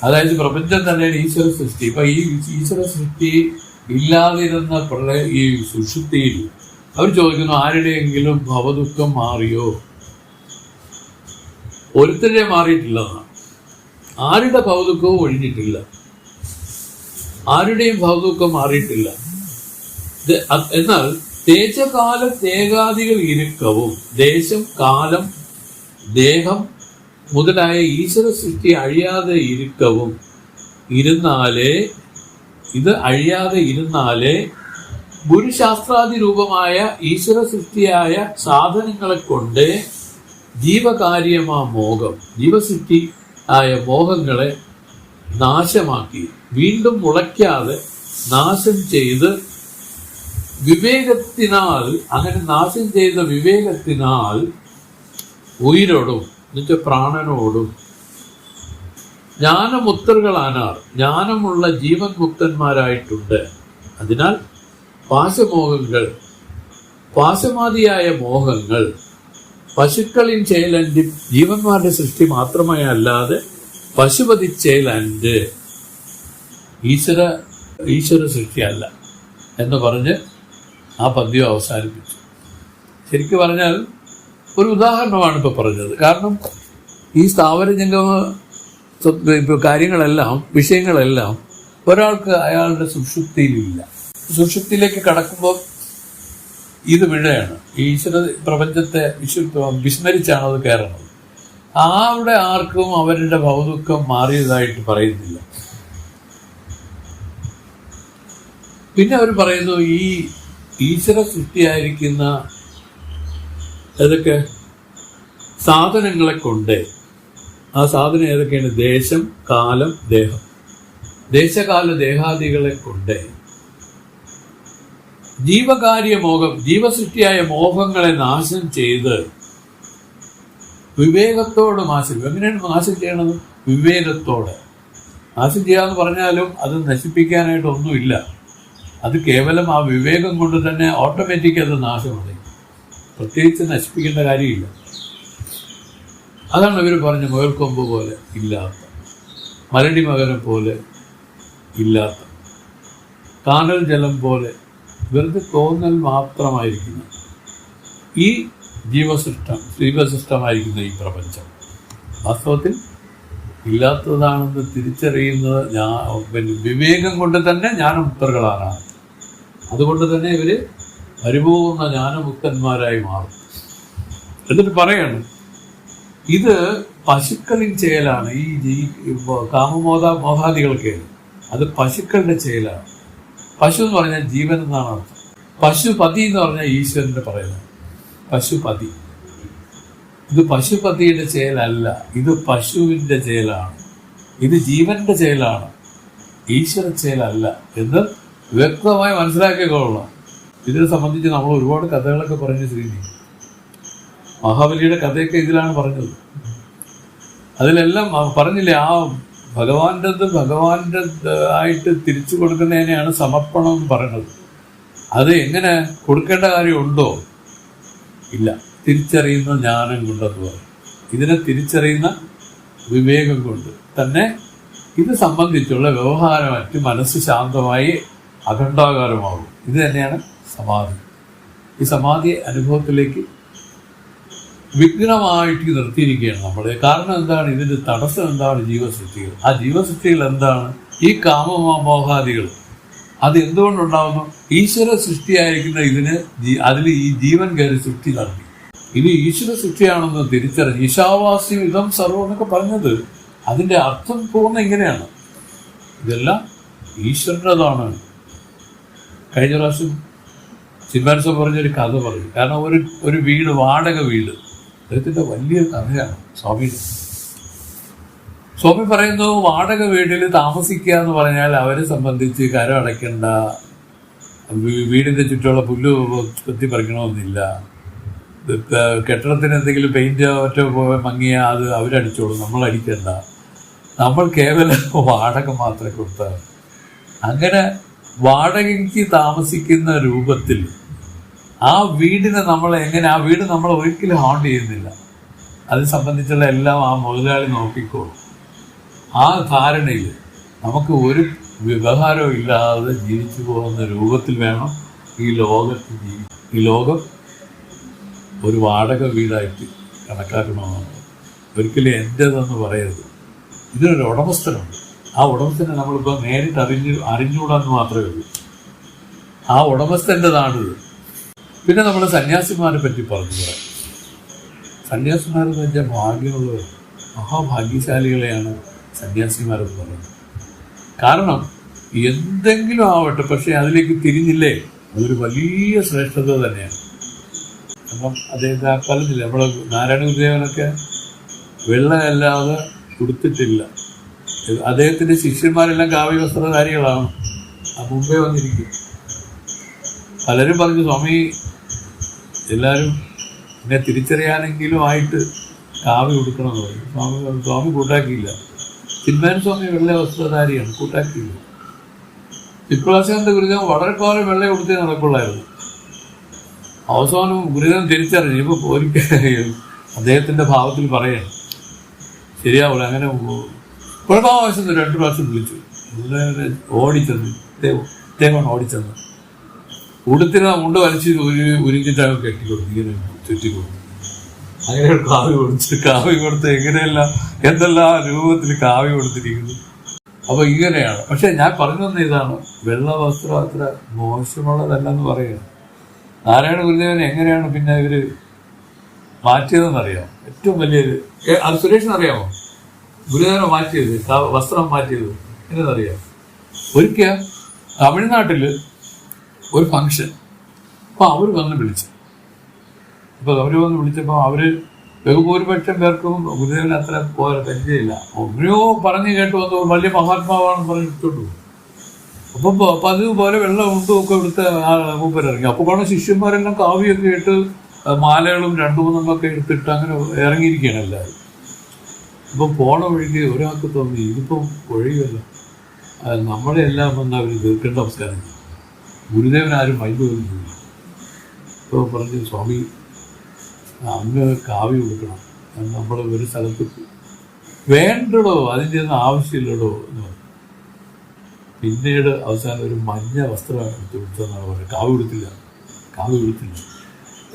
അതായത് പ്രപഞ്ചം തന്നെയാണ് ഈശ്വര സൃഷ്ടി. ഇപ്പൊ ഈ ഈശ്വര സൃഷ്ടി ഇല്ലാതിരുന്ന ഈ സുഷുപ്തിയിൽ അവർ ചോദിക്കുന്നു, ആരുടെയെങ്കിലും ഭവദുഃഖം മാറിയോ? ഒരുത്തരെ മാറിയിട്ടില്ലെന്നാണ്. ആരുടെ ഭവദുഃഖവും ഒഴിഞ്ഞിട്ടില്ല, ആരുടെയും ഭവദുഃഖം മാറിയിട്ടില്ല. എന്നാൽ ദേശകാല തേകാദികൾ ഇരുക്കവും ദേശം, കാലം, ദേഹം മുതലായ ഈശ്വര സൃഷ്ടി അഴിയാതെ ഇരുക്കവും അഴിയാതെ ഇരുന്നാലേ ഗുരുശാസ്ത്രാദി രൂപമായ ഈശ്വര സൃഷ്ടിയായ സാധനങ്ങളെ കൊണ്ട് ജീവകാര്യമാ മോഹം, ജീവസൃഷ്ടി ആയ മോഹങ്ങളെ നാശമാക്കി വീണ്ടും മുളയ്ക്കാതെ നാശം ചെയ്ത് വിവേകത്തിനാൽ, അങ്ങനെ നാശം ചെയ്ത വിവേകത്തിനാൽ ഉയിരോടും എന്നുവെച്ചാൽ പ്രാണനോടും ജ്ഞാനമുക്തர்களാനാർ, ജ്ഞാനമുള്ള ജീവൻ മുക്തന്മാരായിട്ടുണ്ട്. അതിനാൽ പാശമോഹങ്ങൾ, പാശമാദിയായ മോഹങ്ങൾ പശുക്കളിൻ ചേലന്റ് ജീവന്മാരുടെ സൃഷ്ടി മാത്രമേ അല്ലാതെ പശുപതി ചേലന്റ് ഈശ്വര സൃഷ്ടിയല്ല എന്ന് പറഞ്ഞ് ആ പദ്യം അവസാനിപ്പിച്ചു. ശരിക്കും പറഞ്ഞാൽ ഒരു ഉദാഹരണമാണ് ഇപ്പോൾ പറഞ്ഞത്. കാരണം ഈ സ്ഥാവര ജംഗമ കാര്യങ്ങളെല്ലാം, വിഷയങ്ങളെല്ലാം ഒരാൾക്ക് അയാളുടെ സുഷുപ്തിയിലില്ല. സുഷുപ്തിയിലേക്ക് കടക്കുമ്പോൾ ഇത് വിഴയാണ്. ഈശ്വര പ്രപഞ്ചത്തെ വിസ്മരിച്ചാണ് അത് കയറുന്നത്. അവിടെ ആർക്കും അവരുടെ ഭൗതുക്കം മാറിയതായിട്ട് പറയുന്നില്ല. പിന്നെ അവർ പറയുന്നു, ഈ ഈശ്വര സൃഷ്ടിയായിരിക്കുന്ന ഏതൊക്കെ സാധനങ്ങളെ കൊണ്ട്, ആ സാധനം ഏതൊക്കെയാണ്? ദേശം, കാലം, ദേഹം. ദേശകാല ദേഹാദികളെ കൊണ്ട് ജീവകാര്യമോഹം, ജീവസൃഷ്ടിയായ മോഹങ്ങളെ നാശം ചെയ്ത് വിവേകത്തോട് നാശം. എങ്ങനെയാണ് നാശം ചെയ്യണത്? വിവേകത്തോടെ. നാശം ചെയ്യാന്ന് പറഞ്ഞാലും അത് നശിപ്പിക്കാനായിട്ടൊന്നുമില്ല. അത് കേവലം ആ വിവേകം കൊണ്ട് തന്നെ ഓട്ടോമാറ്റിക് അത് നാശമടയും. പ്രത്യേകിച്ച് നശിപ്പിക്കേണ്ട കാര്യമില്ല. അതാണ് ഇവർ പറഞ്ഞ മുയൽക്കൊമ്പ് പോലെ ഇല്ലാത്ത, മരടി മകരം പോലെ ഇല്ലാത്ത, കാനൽ ജലം പോലെ വെറുതെ തോന്നൽ മാത്രമായിരിക്കുന്ന ഈ ജീവസൃഷ്ടമായിരിക്കുന്ന ഈ പ്രപഞ്ചം വാസ്തവത്തിൽ ഇല്ലാത്തതാണെന്ന് തിരിച്ചറിയുന്നത് വിവേകം കൊണ്ട് തന്നെ ജ്ഞാനമുക്തர்களാണ്. അതുകൊണ്ട് തന്നെ ഇവർ പരിപൂർണ ജ്ഞാനമുക്തന്മാരായി മാറും. എന്നിട്ട് പറയാണ്, ഇത് പശുക്കളിൻ ചേലാണ്. ഈ കാമമോഹാദികളൊക്കെ അത് പശുക്കളുടെ ചേലാണ്. പശു എന്ന് പറഞ്ഞാൽ ജീവൻ എന്നാണ് അർത്ഥം. പശുപതി എന്ന് പറഞ്ഞാൽ ഈശ്വരന്റെ പറയുന്നത് പശുപതി. ഇത് പശുപതിയുടെ ചേലല്ല, ഇത് പശുവിന്റെ ചേലാണ്, ഇത് ജീവന്റെ ചേലാണ്, ഈശ്വര ചേലല്ല എന്ന് വ്യക്തമായി മനസ്സിലാക്കിക്കൊള്ളാം. ഇതിനെ സംബന്ധിച്ച് നമ്മൾ ഒരുപാട് കഥകളൊക്കെ പറഞ്ഞ് ശ്രീനി മഹാബലിയുടെ കഥയൊക്കെ ഇതിലാണ് പറഞ്ഞത്. അതിലെല്ലാം പറഞ്ഞില്ലേ, ആ ഭഗവാന്റെ ആയിട്ട് തിരിച്ചു കൊടുക്കുന്നതിനെയാണ് സമർപ്പണം എന്ന് പറയുന്നത്. അത് എങ്ങനെ കൊടുക്കേണ്ട കാര്യമുണ്ടോ? ഇല്ല. തിരിച്ചറിയുന്ന ജ്ഞാനം കൊണ്ടെന്ന് പറയും. ഇതിനെ തിരിച്ചറിയുന്ന വിവേകം കൊണ്ട് തന്നെ ഇത് സംബന്ധിച്ചുള്ള വ്യവഹാരമായിട്ട് മനസ്സ് ശാന്തമായി അഖണ്ഡാകാരമാകും. ഇത് തന്നെയാണ് സമാധി. ഈ സമാധി അനുഭവത്തിലേക്ക് വിഘ്നമായിട്ട് നിർത്തിയിരിക്കുകയാണ് നമ്മൾ. കാരണം എന്താണ്? ഇതിന്റെ തടസ്സം എന്താണ്? ജീവസൃഷ്ടികൾ. ആ ജീവസൃഷ്ടികൾ എന്താണ്? ഈ കാമമോഹാദികൾ. അത് എന്തുകൊണ്ടുണ്ടാവുന്നു? ഈശ്വര സൃഷ്ടിയായിരിക്കുന്ന ഇതിന് അതിൽ ഈ ജീവൻ കയറി സൃഷ്ടി നടത്തി. ഇത് ഈശ്വര സൃഷ്ടിയാണെന്ന് തിരിച്ചറിഞ്ഞ് ഈശാവാസ്യം ഇതം സർവം എന്നൊക്കെ പറഞ്ഞത് അതിന്റെ അർത്ഥം പൂർണ്ണ ഇങ്ങനെയാണ്. ഇതെല്ലാം ഈശ്വരൻ്റെതാണ്. കഴിഞ്ഞ പ്രാവശ്യം ചിന്മാൻസ പറഞ്ഞൊരു കഥ പറഞ്ഞു. കാരണം ഒരു വീട്, വാടക വീട്, അദ്ദേഹത്തിന്റെ വലിയ കഥയാണ് സ്വാമിയുടെ. സ്വാമി പറയുന്നു, വാടക വീട്ടിൽ താമസിക്കുക എന്ന് പറഞ്ഞാൽ അവരെ സംബന്ധിച്ച് കരം അടയ്ക്കേണ്ട, വീടിന്റെ ചുറ്റുമുള്ള പുല്ല് കൊത്തി പറിക്കണമെന്നില്ല, കെട്ടിടത്തിന് എന്തെങ്കിലും പെയിന്റ് ഒറ്റ മങ്ങിയ അത് അവരടിച്ചോളും, നമ്മൾ അടിക്കണ്ട, നമ്മൾ കേവലം വാടക മാത്രമേ കൊടുത്താൽ. അങ്ങനെ വാടകയ്ക്ക് താമസിക്കുന്ന രൂപത്തിൽ ആ വീടിനെ നമ്മൾ എങ്ങനെ, ആ വീട് നമ്മൾ ഒരിക്കലും ഹോണ്ട് ചെയ്യുന്നില്ല, അത് സംബന്ധിച്ചുള്ള എല്ലാം ആ മുതലാളി നോക്കിക്കോളും. ആ ധാരണയിൽ നമുക്ക് ഒരു വ്യവഹാരവും ഇല്ലാതെ ജീവിച്ചു പോകുന്ന രൂപത്തിൽ വേണം ഈ ലോകത്ത് ജീവിക്കാൻ. ഈ ലോകം ഒരു വാടക വീടായിട്ട് കണക്കാക്കണമെന്നാണ്. ഒരിക്കലും എൻ്റേതെന്ന് പറയരുത്. ഇതിനൊരു ഉടമസ്ഥനുണ്ട്. ആ ഉടമസ്ഥനെ നമ്മളിപ്പോൾ നേരിട്ട് അറിഞ്ഞുകൂടാന്ന് മാത്രമേ ഉള്ളൂ. ആ ഉടമസ്ഥൻ്റെതാണിത്. പിന്നെ നമ്മൾ സന്യാസിമാരെ പറ്റി പറഞ്ഞു പറയാം. സന്യാസിമാരെന്ന് വെച്ചാൽ ഭാഗ്യമുള്ളവർ, മഹാഭാഗ്യശാലികളെയാണ് സന്യാസിമാരെന്ന് പറയുന്നത്. കാരണം എന്തെങ്കിലും ആവട്ടെ, പക്ഷെ അതിലേക്ക് തിരിഞ്ഞില്ലേ, അതൊരു വലിയ ശ്രേഷ്ഠത തന്നെയാണ്. അപ്പം അദ്ദേഹത്തെ ആ കാലത്തില്ല, നമ്മളെ നാരായണ ഗുരുദേവനൊക്കെ വെള്ളമല്ലാതെ കൊടുത്തിട്ടില്ല. അദ്ദേഹത്തിൻ്റെ ശിഷ്യന്മാരെല്ലാം കാവ്യ വസ്ത്രധാരികളാണ്. ആ മുമ്പേ വന്നിരിക്കും. പലരും പറഞ്ഞു, സ്വാമി എല്ലാവരും എന്നെ തിരിച്ചറിയാനെങ്കിലും ആയിട്ട് കാവ്യ കൊടുക്കണമെന്ന് പറയും. സ്വാമി കൂട്ടാക്കിയില്ല. ചിന്മയൻ സ്വാമി വെള്ള വസ്ത്രധാരിയാണ്, കൂട്ടാക്കിയില്ല. വിപ്ലാശാന്ത ഗുരുദേവൻ വളരെ കാലം വെള്ള കൊടുത്തേ നടക്കുള്ളായിരുന്നു. അവസാനം ഗുരുദേവൻ തിരിച്ചറിഞ്ഞു, ഇപ്പോൾ ഒരിക്കലും അദ്ദേഹത്തിന്റെ ഭാവത്തിൽ പറയണം, ശരിയാവില്ല. അങ്ങനെ പ്രാവശ്യം 2 പ്രാവശ്യം വിളിച്ചു. ഓടിച്ചെന്ന് ഇദ്ദേഹമാണ് ഓടിച്ചെന്ന് ഉടുത്തിന് മുണ്ട് വലിച്ച് ഉരിഞ്ഞിട്ടാണ് കെട്ടിക്കൊടുത്തു, ഇങ്ങനെ ചുറ്റിക്കൊടുത്തു. അങ്ങനെ കാവ്യ കൊടുത്ത് എങ്ങനെയെല്ലാം എന്തെല്ലാം രൂപത്തിൽ കാവ്യ കൊടുത്തിരിക്കുന്നു. അപ്പൊ ഇങ്ങനെയാണ്. പക്ഷെ ഞാൻ പറഞ്ഞു തന്ന ഇതാണ്, വെള്ള വസ്ത്രം അത്ര മോശമുള്ളതല്ലെന്ന് പറയുക. നാരായണ ഗുരുദേവനെ എങ്ങനെയാണ് പിന്നെ ഇവര് മാറ്റിയതെന്നറിയാം. ഏറ്റവും വലിയൊരു അത് സുരേഷിന് അറിയാമോ? ഗുരുദേവനെ മാറ്റിയത്, വസ്ത്രം മാറ്റിയത് എന്നറിയാം. ഒരിക്കൽ തമിഴ്നാട്ടില് ഒരു ഫംഗ്ഷൻ, അപ്പൊ അവര് വന്ന് വിളിച്ചു. അപ്പൊ അവര് വന്ന് വിളിച്ചപ്പോ അവര് ബഹുഭൂരിപക്ഷം പേർക്കും ഗുരുദേവന് അത്ര പോലെ പരിചയമില്ല. എങ്ങനെയോ പറഞ്ഞു കേട്ട് വന്നു വലിയ മഹാത്മാവാണെന്ന് പറഞ്ഞ് എടുത്തോണ്ടു. അപ്പൊ അതുപോലെ വെള്ളം ഉണ്ടും ഒക്കെ ഇവിടുത്തെ മൂപ്പരിറങ്ങി. അപ്പൊ കാണാൻ ശിഷ്യന്മാരെല്ലാം കാവ്യൊക്കെ ഇട്ട് മാലകളും 2-3 ഒക്കെ എടുത്തിട്ട് അങ്ങനെ ഇറങ്ങിയിരിക്കുകയാണ് എല്ലാവരും. ഇപ്പം പോണ വഴിക്ക് ഒരാൾക്ക് തോന്നി ഇതിപ്പം ഒഴിയല്ല, നമ്മളെ എല്ലാം വന്ന് അവർ തീർക്കേണ്ട അവസ്ഥയാണ്. ഗുരുദേവൻ ആരും മൈൻഡ് പോലും ചെയ്യില്ല. ഇപ്പോൾ പറഞ്ഞു, സ്വാമി അങ്ങ് കാവ്യ കൊടുക്കണം, നമ്മൾ ഒരു സ്ഥലത്ത് വേണ്ടടോ, അതിൻ്റെ ഒന്നും ആവശ്യമില്ലടോ എന്ന് പറഞ്ഞു. പിന്നീട് അവസാനം ഒരു മഞ്ഞ വസ്ത്രം എടുത്ത് കൊടുത്തെന്നാണ് പറയുന്നത്. കാവ്യ കൊടുത്തില്ല.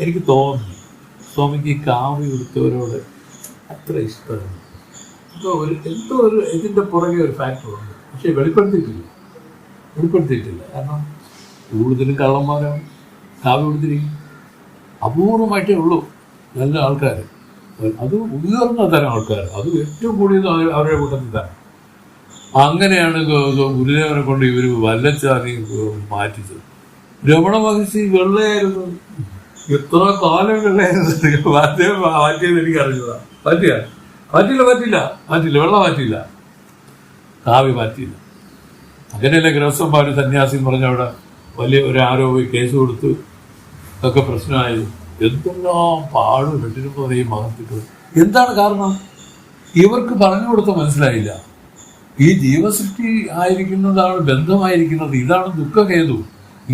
എനിക്ക് തോന്നി സ്വാമിക്ക് ഈ കാവ്യ കൊടുത്തവരോട് അത്ര ഇഷ്ടമാണ്. എന്തോ ഒരു ഇതിൻ്റെ പുറകെ ഒരു ഫാക്ടറുണ്ട്. പക്ഷെ വെളിപ്പെടുത്തിയിട്ടില്ല. കാരണം കൂടുതലും കള്ളന്മാരാണ് കാവ്യ കൊടുത്തിരിക്കും. അപൂർവമായിട്ടേ ഉള്ളൂ നല്ല ആൾക്കാർ. അത് ഉയർന്ന തരം ആൾക്കാർ, അത് ഏറ്റവും കൂടിയത് അവരുടെ കൂട്ടത്തിൽ തന്നെ. അങ്ങനെയാണ് ഗുരുദേവനെ കൊണ്ട് ഇവർ വല്ലച്ചാതി മാറ്റിച്ചത്. രമണ മഹർഷി വെള്ളയായിരുന്നു, എത്ര കാലം വെള്ളയായിരുന്നു. അദ്ദേഹം മാറ്റിയത് എനിക്ക് അറിഞ്ഞതാ. പറ്റില്ല, വെള്ളം മാറ്റിയില്ല, കാവ്യ മാറ്റിയില്ല. അങ്ങനെയല്ലേ ഗൃഹസ്ഥന്മാർ സന്യാസി എന്ന് പറഞ്ഞ അവിടെ വലിയ ഒരു ആരോപി കേസ് കൊടുത്ത് ഒക്കെ പ്രശ്നമായത്. എന്തെല്ലാം പാട് വെട്ടിരുമ്പോൾ ഈ മഹർത്തികൾ. എന്താണ് കാരണം? ഇവർക്ക് പറഞ്ഞു കൊടുത്ത മനസ്സിലായില്ല. ഈ ജീവസൃഷ്ടി ആയിരിക്കുന്നതാണ്, ബന്ധമായിരിക്കുന്നത്, ഇതാണ് ദുഃഖഹേതു.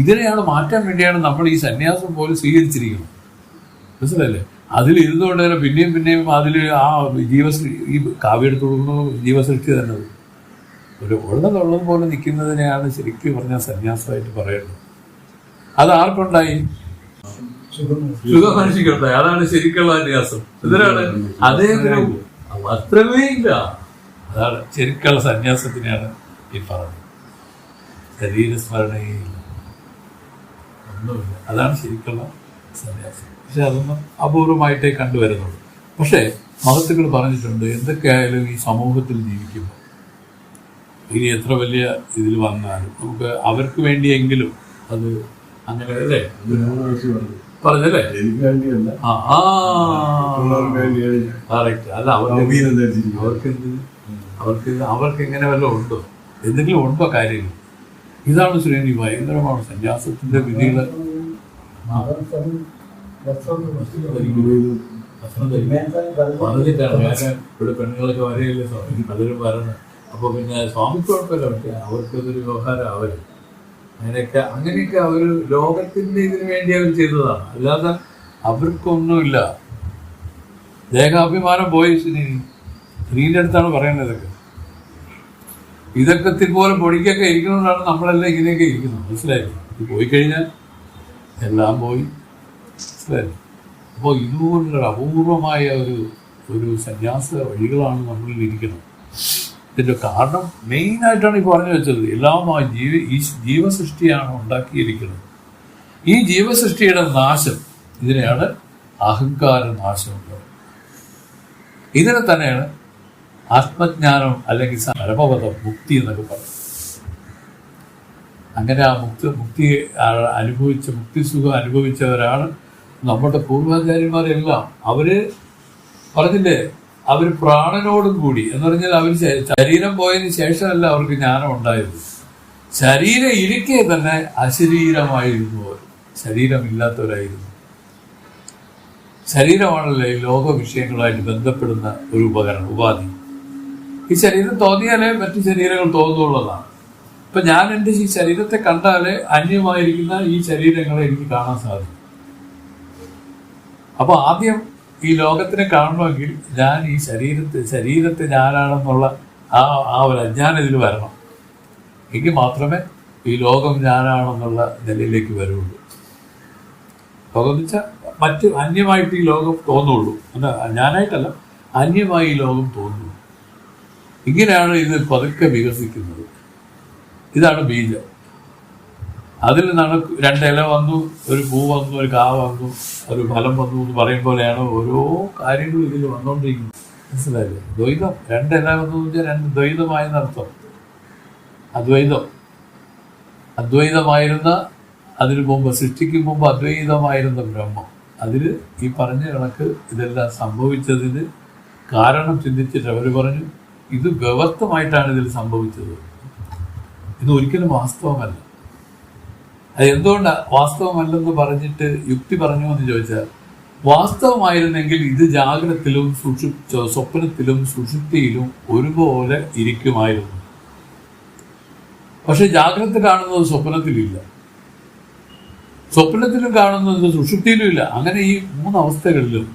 ഇതിനെയാണ് മാറ്റാൻ വേണ്ടിയാണ് നമ്മൾ ഈ സന്യാസം പോലെ സ്വീകരിച്ചിരിക്കുന്നത്. മനസ്സിലല്ലേ? അതിൽ ഇരുന്നുകൊണ്ട് തന്നെ പിന്നെയും അതിൽ ആ ജീവസൃഷ്ടി, ഈ കാവ്യ എടുത്തു കൊടുക്കുന്നു, ജീവസൃഷ്ടി തന്നെ ഉള്ളതുള്ളത് പോലെ നിൽക്കുന്നതിനെയാണ് ശരിക്കും പറഞ്ഞാൽ സന്യാസമായിട്ട് പറയുന്നത്. അത് ആർക്കുണ്ടായി? സുഖമനുഷ്യക്കുണ്ടായി. അതാണ് ശരിക്കുള്ള സന്യാസം. ഇതിനാണ് അദ്ദേഹത്തിന് വസ്ത്രമേ ഇല്ല. അതാണ് ശരിക്കുള്ള സന്യാസത്തിനെയാണ് ഈ പറഞ്ഞത്. ശരീരസ്മരണയില്ല, ഒന്നുമില്ല. അതാണ് ശരിക്കുള്ള സന്യാസം. പക്ഷെ അതൊന്നും അപൂർവമായിട്ടേ കണ്ടുവരുന്നുള്ളൂ. പക്ഷേ മഹത്തുക്കൾ പറഞ്ഞിട്ടുണ്ട്, എന്തൊക്കെയായാലും ഈ സമൂഹത്തിൽ ജീവിക്കുമ്പോൾ ഇനി എത്ര വലിയ ഇതിൽ വന്നാലും നമുക്ക് അവർക്ക് വേണ്ടിയെങ്കിലും അത് അങ്ങനെ അല്ലേ പറഞ്ഞല്ലേ? കറക്റ്റ്. അല്ല അവർക്ക് ഇങ്ങനെ വല്ലതും ഉണ്ടോ? എന്തെങ്കിലും ഉണ്ടോ കാര്യങ്ങൾ? ഇതാണ് ശ്രീനി ഭയങ്കരമാണ് സന്യാസത്തിന്റെ വിധികള്. പറഞ്ഞിട്ടാണ് ഞാൻ ഇവിടെ പെണ്ണുങ്ങളൊക്കെ വരെയല്ലേ സ്വാമി പലരും വരണം. അപ്പൊ പിന്നെ സ്വാമിക്ക് കുഴപ്പമില്ല, പക്ഷെ അവർക്കതൊരു വ്യവഹാരം അവര് അങ്ങനെയൊക്കെ അവർ ലോകത്തിന്റെ ഇതിനു വേണ്ടി അവർ ചെയ്തതാണ്. അല്ലാതെ അവർക്കൊന്നുമില്ല. ദേഹാഭിമാനം പോയി സ്ത്രീന്റെ അടുത്താണ് പറയുന്നത്. ഇതൊക്കെ ഇതുപോലെ പൊടിക്കൊക്കെ ഇരിക്കുന്നതുകൊണ്ടാണ് നമ്മളെല്ലാം ഇങ്ങനെയൊക്കെ ഇരിക്കുന്നത്. മനസ്സിലായില്ലേ? ഇത് പോയി കഴിഞ്ഞാൽ എല്ലാം പോയി. മനസ്സിലായില്ലേ? അപ്പോൾ ഇതുപോലുള്ള അപൂർവമായ ഒരു സന്യാസ വഴികളാണ് നമ്മളിൽ ഇരിക്കുന്നത്. ഇതിൻ്റെ കാരണം മെയിനായിട്ടാണ് ഈ പറഞ്ഞു വെച്ചത്. എല്ലാം ആ ഈ ജീവസൃഷ്ടിയാണ് ഉണ്ടാക്കിയിരിക്കുന്നത്. ഈ ജീവസൃഷ്ടിയുടെ നാശം, ഇതിനെയാണ് അഹങ്കാര നാശം എന്ന് പറയുന്നത്. ഇതിനെ തന്നെയാണ് ആത്മജ്ഞാനം അല്ലെങ്കിൽ പരമപദം, മുക്തി എന്നൊക്കെ പറയും. അങ്ങനെ ആ മുക്തി അനുഭവിച്ച, മുക്തിസുഖം അനുഭവിച്ചവരാണ് നമ്മുടെ പൂർവാചാര്യന്മാരെല്ലാം. അവര് പറഞ്ഞില്ലേ, അവർ പ്രാണനോടും കൂടി എന്ന് പറഞ്ഞാൽ അവർ ശരീരം പോയതിന് ശേഷമല്ല അവർക്ക് ജ്ഞാനം ഉണ്ടായത്. ശരീരം ഇരിക്കെ തന്നെ അശരീരമായിരുന്നു അവർ, ശരീരമില്ലാത്തവരായിരുന്നു. ശരീരമാണല്ലോ ഈ ലോക വിഷയങ്ങളായിട്ട് ബന്ധപ്പെടുന്ന ഒരു ഉപാധി. ഈ ശരീരം തോന്നിയാലേ മറ്റു ശരീരങ്ങൾ തോന്നുള്ളതാണ്. ഇപ്പൊ ഞാൻ എൻ്റെ ഈ ശരീരത്തെ കണ്ടാലേ അന്യമായിരിക്കുന്ന ഈ ശരീരങ്ങളെ എനിക്ക് കാണാൻ സാധിക്കും. അപ്പൊ ആദ്യം ഈ ലോകത്തിനെ കാണണമെങ്കിൽ ഞാൻ ഈ ശരീരത്തെ ഞാനാണെന്നുള്ള ആ ഒരു അജ്ഞാനം ഇതിൽ വരണം. എങ്കിൽ മാത്രമേ ഈ ലോകം ഞാനാണെന്നുള്ള നിലയിലേക്ക് വരുള്ളൂ. ലോകം എന്ന് വെച്ചാൽ മറ്റ് അന്യമായിട്ട് ഈ ലോകം തോന്നുള്ളൂ. എന്താ, ഞാനായിട്ടല്ല, അന്യമായി ഈ ലോകം തോന്നുള്ളൂ. ഇങ്ങനെയാണ് ഇത് പതുക്കെ വികസിക്കുന്നത്. ഇതാണ് ബീജം. അതിൽ നിന്നാണ് 2 ഇല വന്നു, ഒരു പൂ വന്നു, ഒരു കാ വന്നു, ഒരു ഫലം വന്നു എന്ന് പറയും പോലെയാണ് ഓരോ കാര്യങ്ങളും ഇതിൽ വന്നുകൊണ്ടിരിക്കുന്നത്. മനസ്സിലായില്ലേ? ദ്വൈതം. 2 ഇല വന്നു വെച്ചാൽ 2 ദ്വൈതമായെന്നർത്ഥം. അദ്വൈതമായിരുന്ന അതിനു മുമ്പ്, സൃഷ്ടിക്ക് മുമ്പ് അദ്വൈതമായിരുന്ന ബ്രഹ്മം, അതിൽ ഈ പറഞ്ഞ കണക്ക് ഇതെല്ലാം സംഭവിച്ചതിന് കാരണം ചിന്തിച്ചിട്ട് അവർ പറഞ്ഞു ഇത് വ്യവസ്ഥമായിട്ടാണ് ഇതിൽ സംഭവിച്ചത്. ഇത് ഒരിക്കലും വാസ്തവമല്ല. അത് എന്തുകൊണ്ടാണ് വാസ്തവമല്ലെന്ന് പറഞ്ഞിട്ട് യുക്തി പറഞ്ഞു എന്ന് ചോദിച്ചാൽ, വാസ്തവമായിരുന്നെങ്കിൽ ഇത് ജാഗ്രതത്തിലും സ്വപ്നത്തിലും സുഷുപ്തിയിലും ഒരുപോലെ ഇരിക്കുമായിരുന്നു. പക്ഷെ ജാഗ്രത കാണുന്നത് സ്വപ്നത്തിലില്ല, സ്വപ്നത്തിലും കാണുന്നത് സുഷുപ്തിയിലും ഇല്ല. അങ്ങനെ ഈ 3 അവസ്ഥകളിലും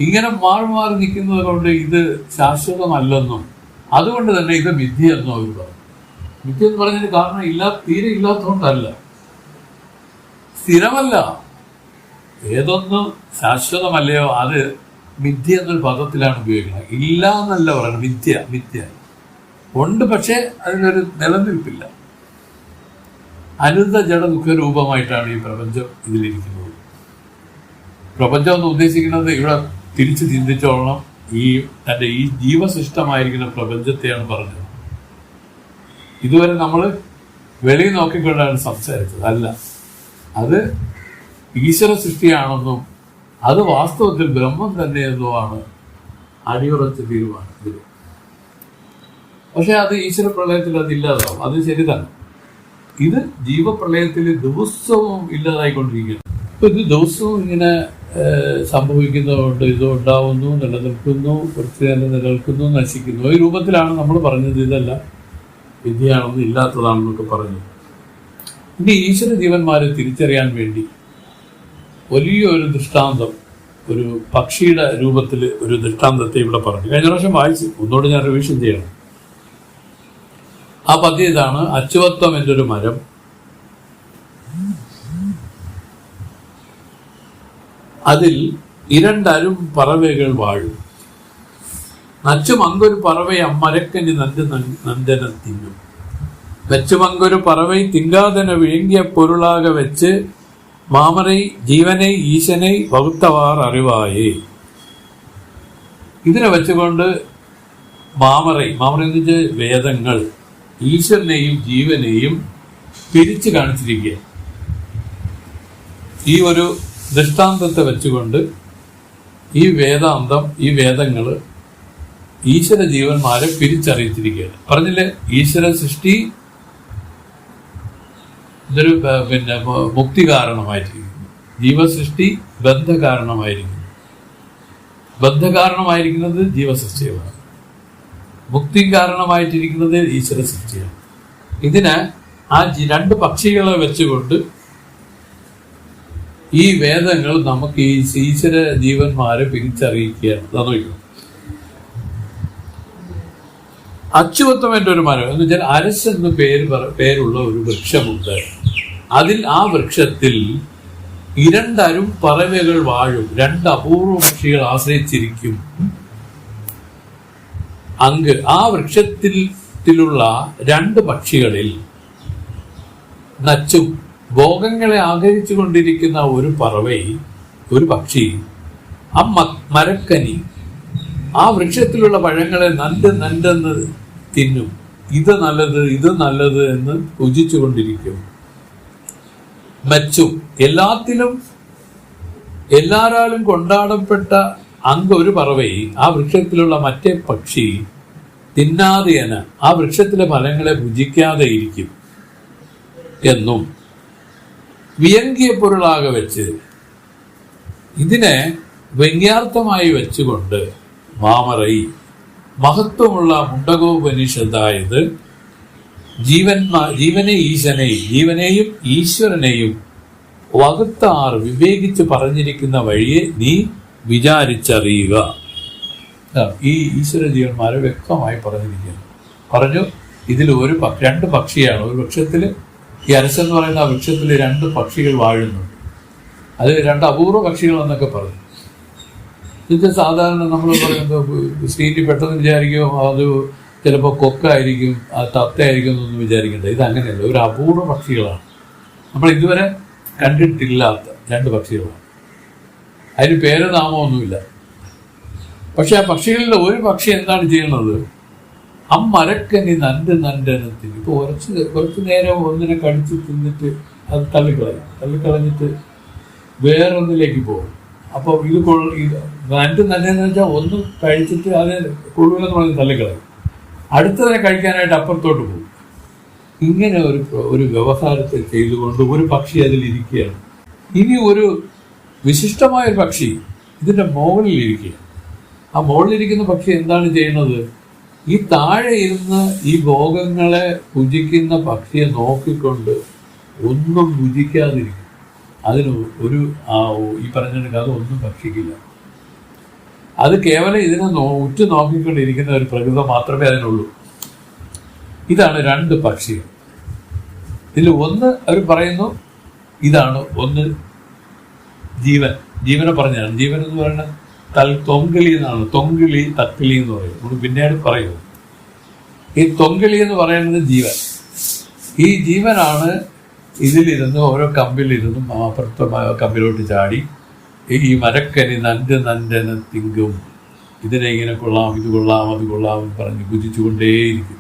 ഇങ്ങനെ മാറി മാറി നിൽക്കുന്നത് കൊണ്ട് ഇത് ശാശ്വതമല്ലെന്നും അതുകൊണ്ട് തന്നെ ഇത് മിഥ്യയെന്നും അവർ പറഞ്ഞു. മിഥ്യ എന്ന് പറഞ്ഞതിന് കാരണം തീരെ ഇല്ലാത്തതുകൊണ്ടല്ല, സ്ഥിരമല്ല. ഏതൊന്നും ശാശ്വതമല്ലയോ അത് മിഥ്യ എന്നൊരു പദത്തിലാണ് ഉപയോഗിക്കുന്നത്. ഇല്ല എന്നല്ല പറയുന്നത്. മിഥ്യ ഉണ്ട്, പക്ഷേ അതിനൊരു നിലനിൽപ്പില്ല. അനന്ത ജഡ ദുഃഖ രൂപമായിട്ടാണ് ഈ പ്രപഞ്ചം ഇതിലിരിക്കുന്നത്. പ്രപഞ്ചം എന്ന് ഉദ്ദേശിക്കുന്നത് ഇവിടെ തിരിച്ച് ചിന്തിച്ചോളണം, തൻ്റെ ഈ ജീവശിഷ്ടമായിരിക്കുന്ന പ്രപഞ്ചത്തെയാണ് പറഞ്ഞത്. ഇതുവരെ നമ്മൾ വെളിയിൽ നോക്കിക്കൊണ്ടാണ് സംസാരിച്ചത്. അല്ല, അത് ഈശ്വര സൃഷ്ടിയാണെന്നും അത് വാസ്തവത്തിൽ ബ്രഹ്മം തന്നെയെന്നുമാണ് അടിയുറച്ച തീരുമാനം ഇതിൽ. പക്ഷെ അത് ഈശ്വര പ്രളയത്തിൽ അതില്ലാതാവും, അത് ശരി തന്നെ. ഇത് ജീവപ്രളയത്തിൽ ദിവസവും ഇല്ലാതായിക്കൊണ്ടിരിക്കുകയാണ്. ഇപ്പൊ ഇത് ദിവസവും ഇങ്ങനെ സംഭവിക്കുന്നതുകൊണ്ട് ഇത് ഉണ്ടാവുന്നു, നിലനിൽക്കുന്നു, കുറച്ച് നേരം നിലനിൽക്കുന്നു, നശിക്കുന്നു. ഈ രൂപത്തിലാണ് നമ്മൾ പറഞ്ഞത് ഇതെല്ലാം വിദ്യയാണെന്നും ഇല്ലാത്തതാണെന്നൊക്കെ പറഞ്ഞത്. ഇനി ഈശ്വര ജീവന്മാരെ തിരിച്ചറിയാൻ വേണ്ടി വലിയൊരു ദൃഷ്ടാന്തം, ഒരു പക്ഷിയുടെ രൂപത്തിൽ ഒരു ദൃഷ്ടാന്തത്തെ ഇവിടെ പറഞ്ഞു. കഴിഞ്ഞ പ്രാവശ്യം വായിച്ചു, ഒന്നുകൂടെ ഞാൻ റിവിഷൻ ചെയ്യണം. ആ പദ്യം ഇതാണ്: അച്ചുവത്വം എന്നൊരു മരം, അതിൽ 2 അരും പറവകൾ വാഴും. നച്ചുമങ്കൊരു പറവൈ അമ്മരക്കനി നന്ദന തിന്നും. വെച്ചുമങ്കൊരു പറവൈ തിങ്കാതന വിഴുങ്ങിയ പൊരുളാക വെച്ച് മാമரை ജീവനെ ഈശനെ വകുത്തവാർ അറിവായേ. ഇതിനെ വെച്ചുകൊണ്ട് മാമரை എന്ന് വെച്ചാൽ വേദങ്ങൾ ഈശ്വരനെയും ജീവനെയും പിരിച്ചു കാണിച്ചിരിക്കുക. ഈ ഒരു ദൃഷ്ടാന്തത്തെ വെച്ചുകൊണ്ട് ഈ വേദങ്ങൾ ഈശ്വര ജീവന്മാരെ പിരിച്ചറിയിച്ചിരിക്കുകയാണ്. പറഞ്ഞില്ലേ, ഈശ്വര സൃഷ്ടി ഇതൊരു മുക്തി കാരണമായിരിക്കുന്നു, ജീവസൃഷ്ടി ബന്ധകാരണമായിരിക്കുന്നു. ബന്ധകാരണമായിരിക്കുന്നത് ജീവസൃഷ്ടിയാണ്, മുക്തി കാരണമായിട്ടിരിക്കുന്നത് ഈശ്വര സൃഷ്ടിയാണ്. ഇതിന് ആ 2 പക്ഷികളെ വെച്ചുകൊണ്ട് ഈ വേദങ്ങൾ നമുക്ക് ഈ ഈശ്വര ജീവന്മാരെ പിരിച്ചറിയിക്കുകയാണ്. അതൊന്നും അച്ചുവത്വം എന്റെ ഒരു മരം എന്ന് വെച്ചാൽ അരസ് എന്ന് പേരുള്ള ഒരു വൃക്ഷമുണ്ട്. ആ വൃക്ഷത്തിൽ 2 അരും പറവകൾ വാഴും, 2 അപൂർവ പക്ഷികൾ ആശ്രയിച്ചിരിക്കും. ആ വൃക്ഷത്തിലുള്ള 2 പക്ഷികളിൽ നച്ചും ഭോഗങ്ങളെ ആഗ്രഹിച്ചു കൊണ്ടിരിക്കുന്ന ഒരു പക്ഷി ആ മരക്കനി, ആ വൃക്ഷത്തിലുള്ള പഴങ്ങളെ നല്ലെന്ന് തിന്നും. ഇത് നല്ലത് എന്ന് രുചിച്ചു കൊണ്ടിരിക്കും. മച്ചും എല്ലാരാലും കൊണ്ടാടപ്പെട്ട ഒരു പറവൈ ആ വൃക്ഷത്തിലുള്ള മറ്റേ പക്ഷി തിന്നാതെയന ആ വൃക്ഷത്തിലെ ഫലങ്ങളെ ഭുജിക്കാതെ ഇരിക്കും എന്നും വ്യംഗ്യ പൊരുളാകെ വെച്ച് ഇതിനെ വ്യംഗ്യാർത്ഥമായി വെച്ചുകൊണ്ട് മാമറൈ മഹത്വമുള്ള മുണ്ടകോപനിഷത്തായത് ജീവനെയും ഈശ്വരനെയും വകുത്താർ വിവേകിച്ച് പറഞ്ഞിരിക്കുന്ന വഴിയെ നീ വിചാരിച്ചറിയുക. ഈ ഈശ്വര ജീവന്മാരെ വ്യക്തമായി പറഞ്ഞു. ഇതിൽ രണ്ട് പക്ഷിയാണ്. ഒരു വൃക്ഷത്തിൽ, ഈ അരസെന്ന് പറയുന്ന ആ വൃക്ഷത്തിൽ 2 പക്ഷികൾ വാഴുന്നുണ്ട്. അത് 2 അപൂർവ പക്ഷികൾ എന്നൊക്കെ പറഞ്ഞു. ഇത് സാധാരണ നമ്മൾ പറയുന്നത് സ്ട്രീറ്റിൽ പെട്ടെന്ന് വിചാരിക്കും അത് ചിലപ്പോൾ കൊക്കായിരിക്കും, തത്തയായിരിക്കും എന്നൊന്നും വിചാരിക്കേണ്ട. ഇതങ്ങനെയല്ല, ഒരു അപൂർവ പക്ഷികളാണ്. നമ്മൾ ഇതുവരെ കണ്ടിട്ടില്ലാത്ത 2 പക്ഷികളാണ്. അതിന് പേര് നാമമൊന്നുമില്ല. പക്ഷെ ആ പക്ഷികളിൽ ഒരു പക്ഷി എന്താണ് ചെയ്യുന്നത്? മരക്കനി നണ്ടെനത്തിൽ ഇപ്പോൾ കുറച്ച് നേരം ഒന്നിനെ കടിച്ച് തിന്നിട്ട് അത് തള്ളിക്കളഞ്ഞിട്ട് വേറൊന്നിലേക്ക് പോകും. അപ്പോൾ ഇത് നണ്ടെന്ന് വെച്ചാൽ ഒന്ന് കഴിച്ചിട്ട് അത് കൊള്ളുമെന്ന് പറഞ്ഞ് തള്ളിക്കളയും. അടുത്തതിനെ കഴിക്കാനായിട്ട് അപ്പുറത്തോട്ട് പോകും. ഇങ്ങനെ ഒരു വ്യവഹാരത്തെ ചെയ്തുകൊണ്ട് ഒരു പക്ഷി അതിലിരിക്കുകയാണ്. ഇനി ഒരു വിശിഷ്ടമായ ഒരു പക്ഷി ഇതിൻ്റെ മുകളിലിരിക്കുക. ആ മുകളിലിരിക്കുന്ന പക്ഷി എന്താണ് ചെയ്യുന്നത്? ഈ താഴെ ഇരുന്ന് ഈ ഭോഗങ്ങളെ ഭുജിക്കുന്ന പക്ഷിയെ നോക്കിക്കൊണ്ട് ഒന്നും ഭുജിക്കാതിരിക്കും. അതിന് ഈ പറഞ്ഞ ഒന്നും ഭക്ഷിക്കില്ല. അത് കേവലം ഇതിനെ ഉറ്റു നോക്കിക്കൊണ്ടിരിക്കുന്ന ഒരു പ്രകൃതം മാത്രമേ അതിനുള്ളൂ. ഇതാണ് 2 പക്ഷികൾ. ഇതിൽ ഒന്ന് അവർ പറയുന്നു, ഇതാണ് ഒന്ന് ജീവനെ പറഞ്ഞാണ്. ജീവൻ എന്ന് പറയുന്നത് തൊങ്കിളി എന്നാണ്. തൊങ്കിളി, തക്കിളി എന്ന് പറയും. നമ്മൾ പിന്നീട് പറയുന്നത്. ഈ തൊങ്കിളി എന്ന് പറയുന്നത് ജീവൻ. ഈ ജീവനാണ് ഇതിലിരുന്ന് ഓരോ കമ്പിലിരുന്നും അപ്പുറത്തെ കമ്പിലോട്ട് ചാടി ഈ മരക്കനി നണ്ടെന തിങ്കും, ഇതിനെ ഇങ്ങനെ കൊള്ളാം, ഇത് കൊള്ളാം, അത് കൊള്ളാം എന്ന് പറഞ്ഞ് ഭുജിച്ചുകൊണ്ടേയിരിക്കും.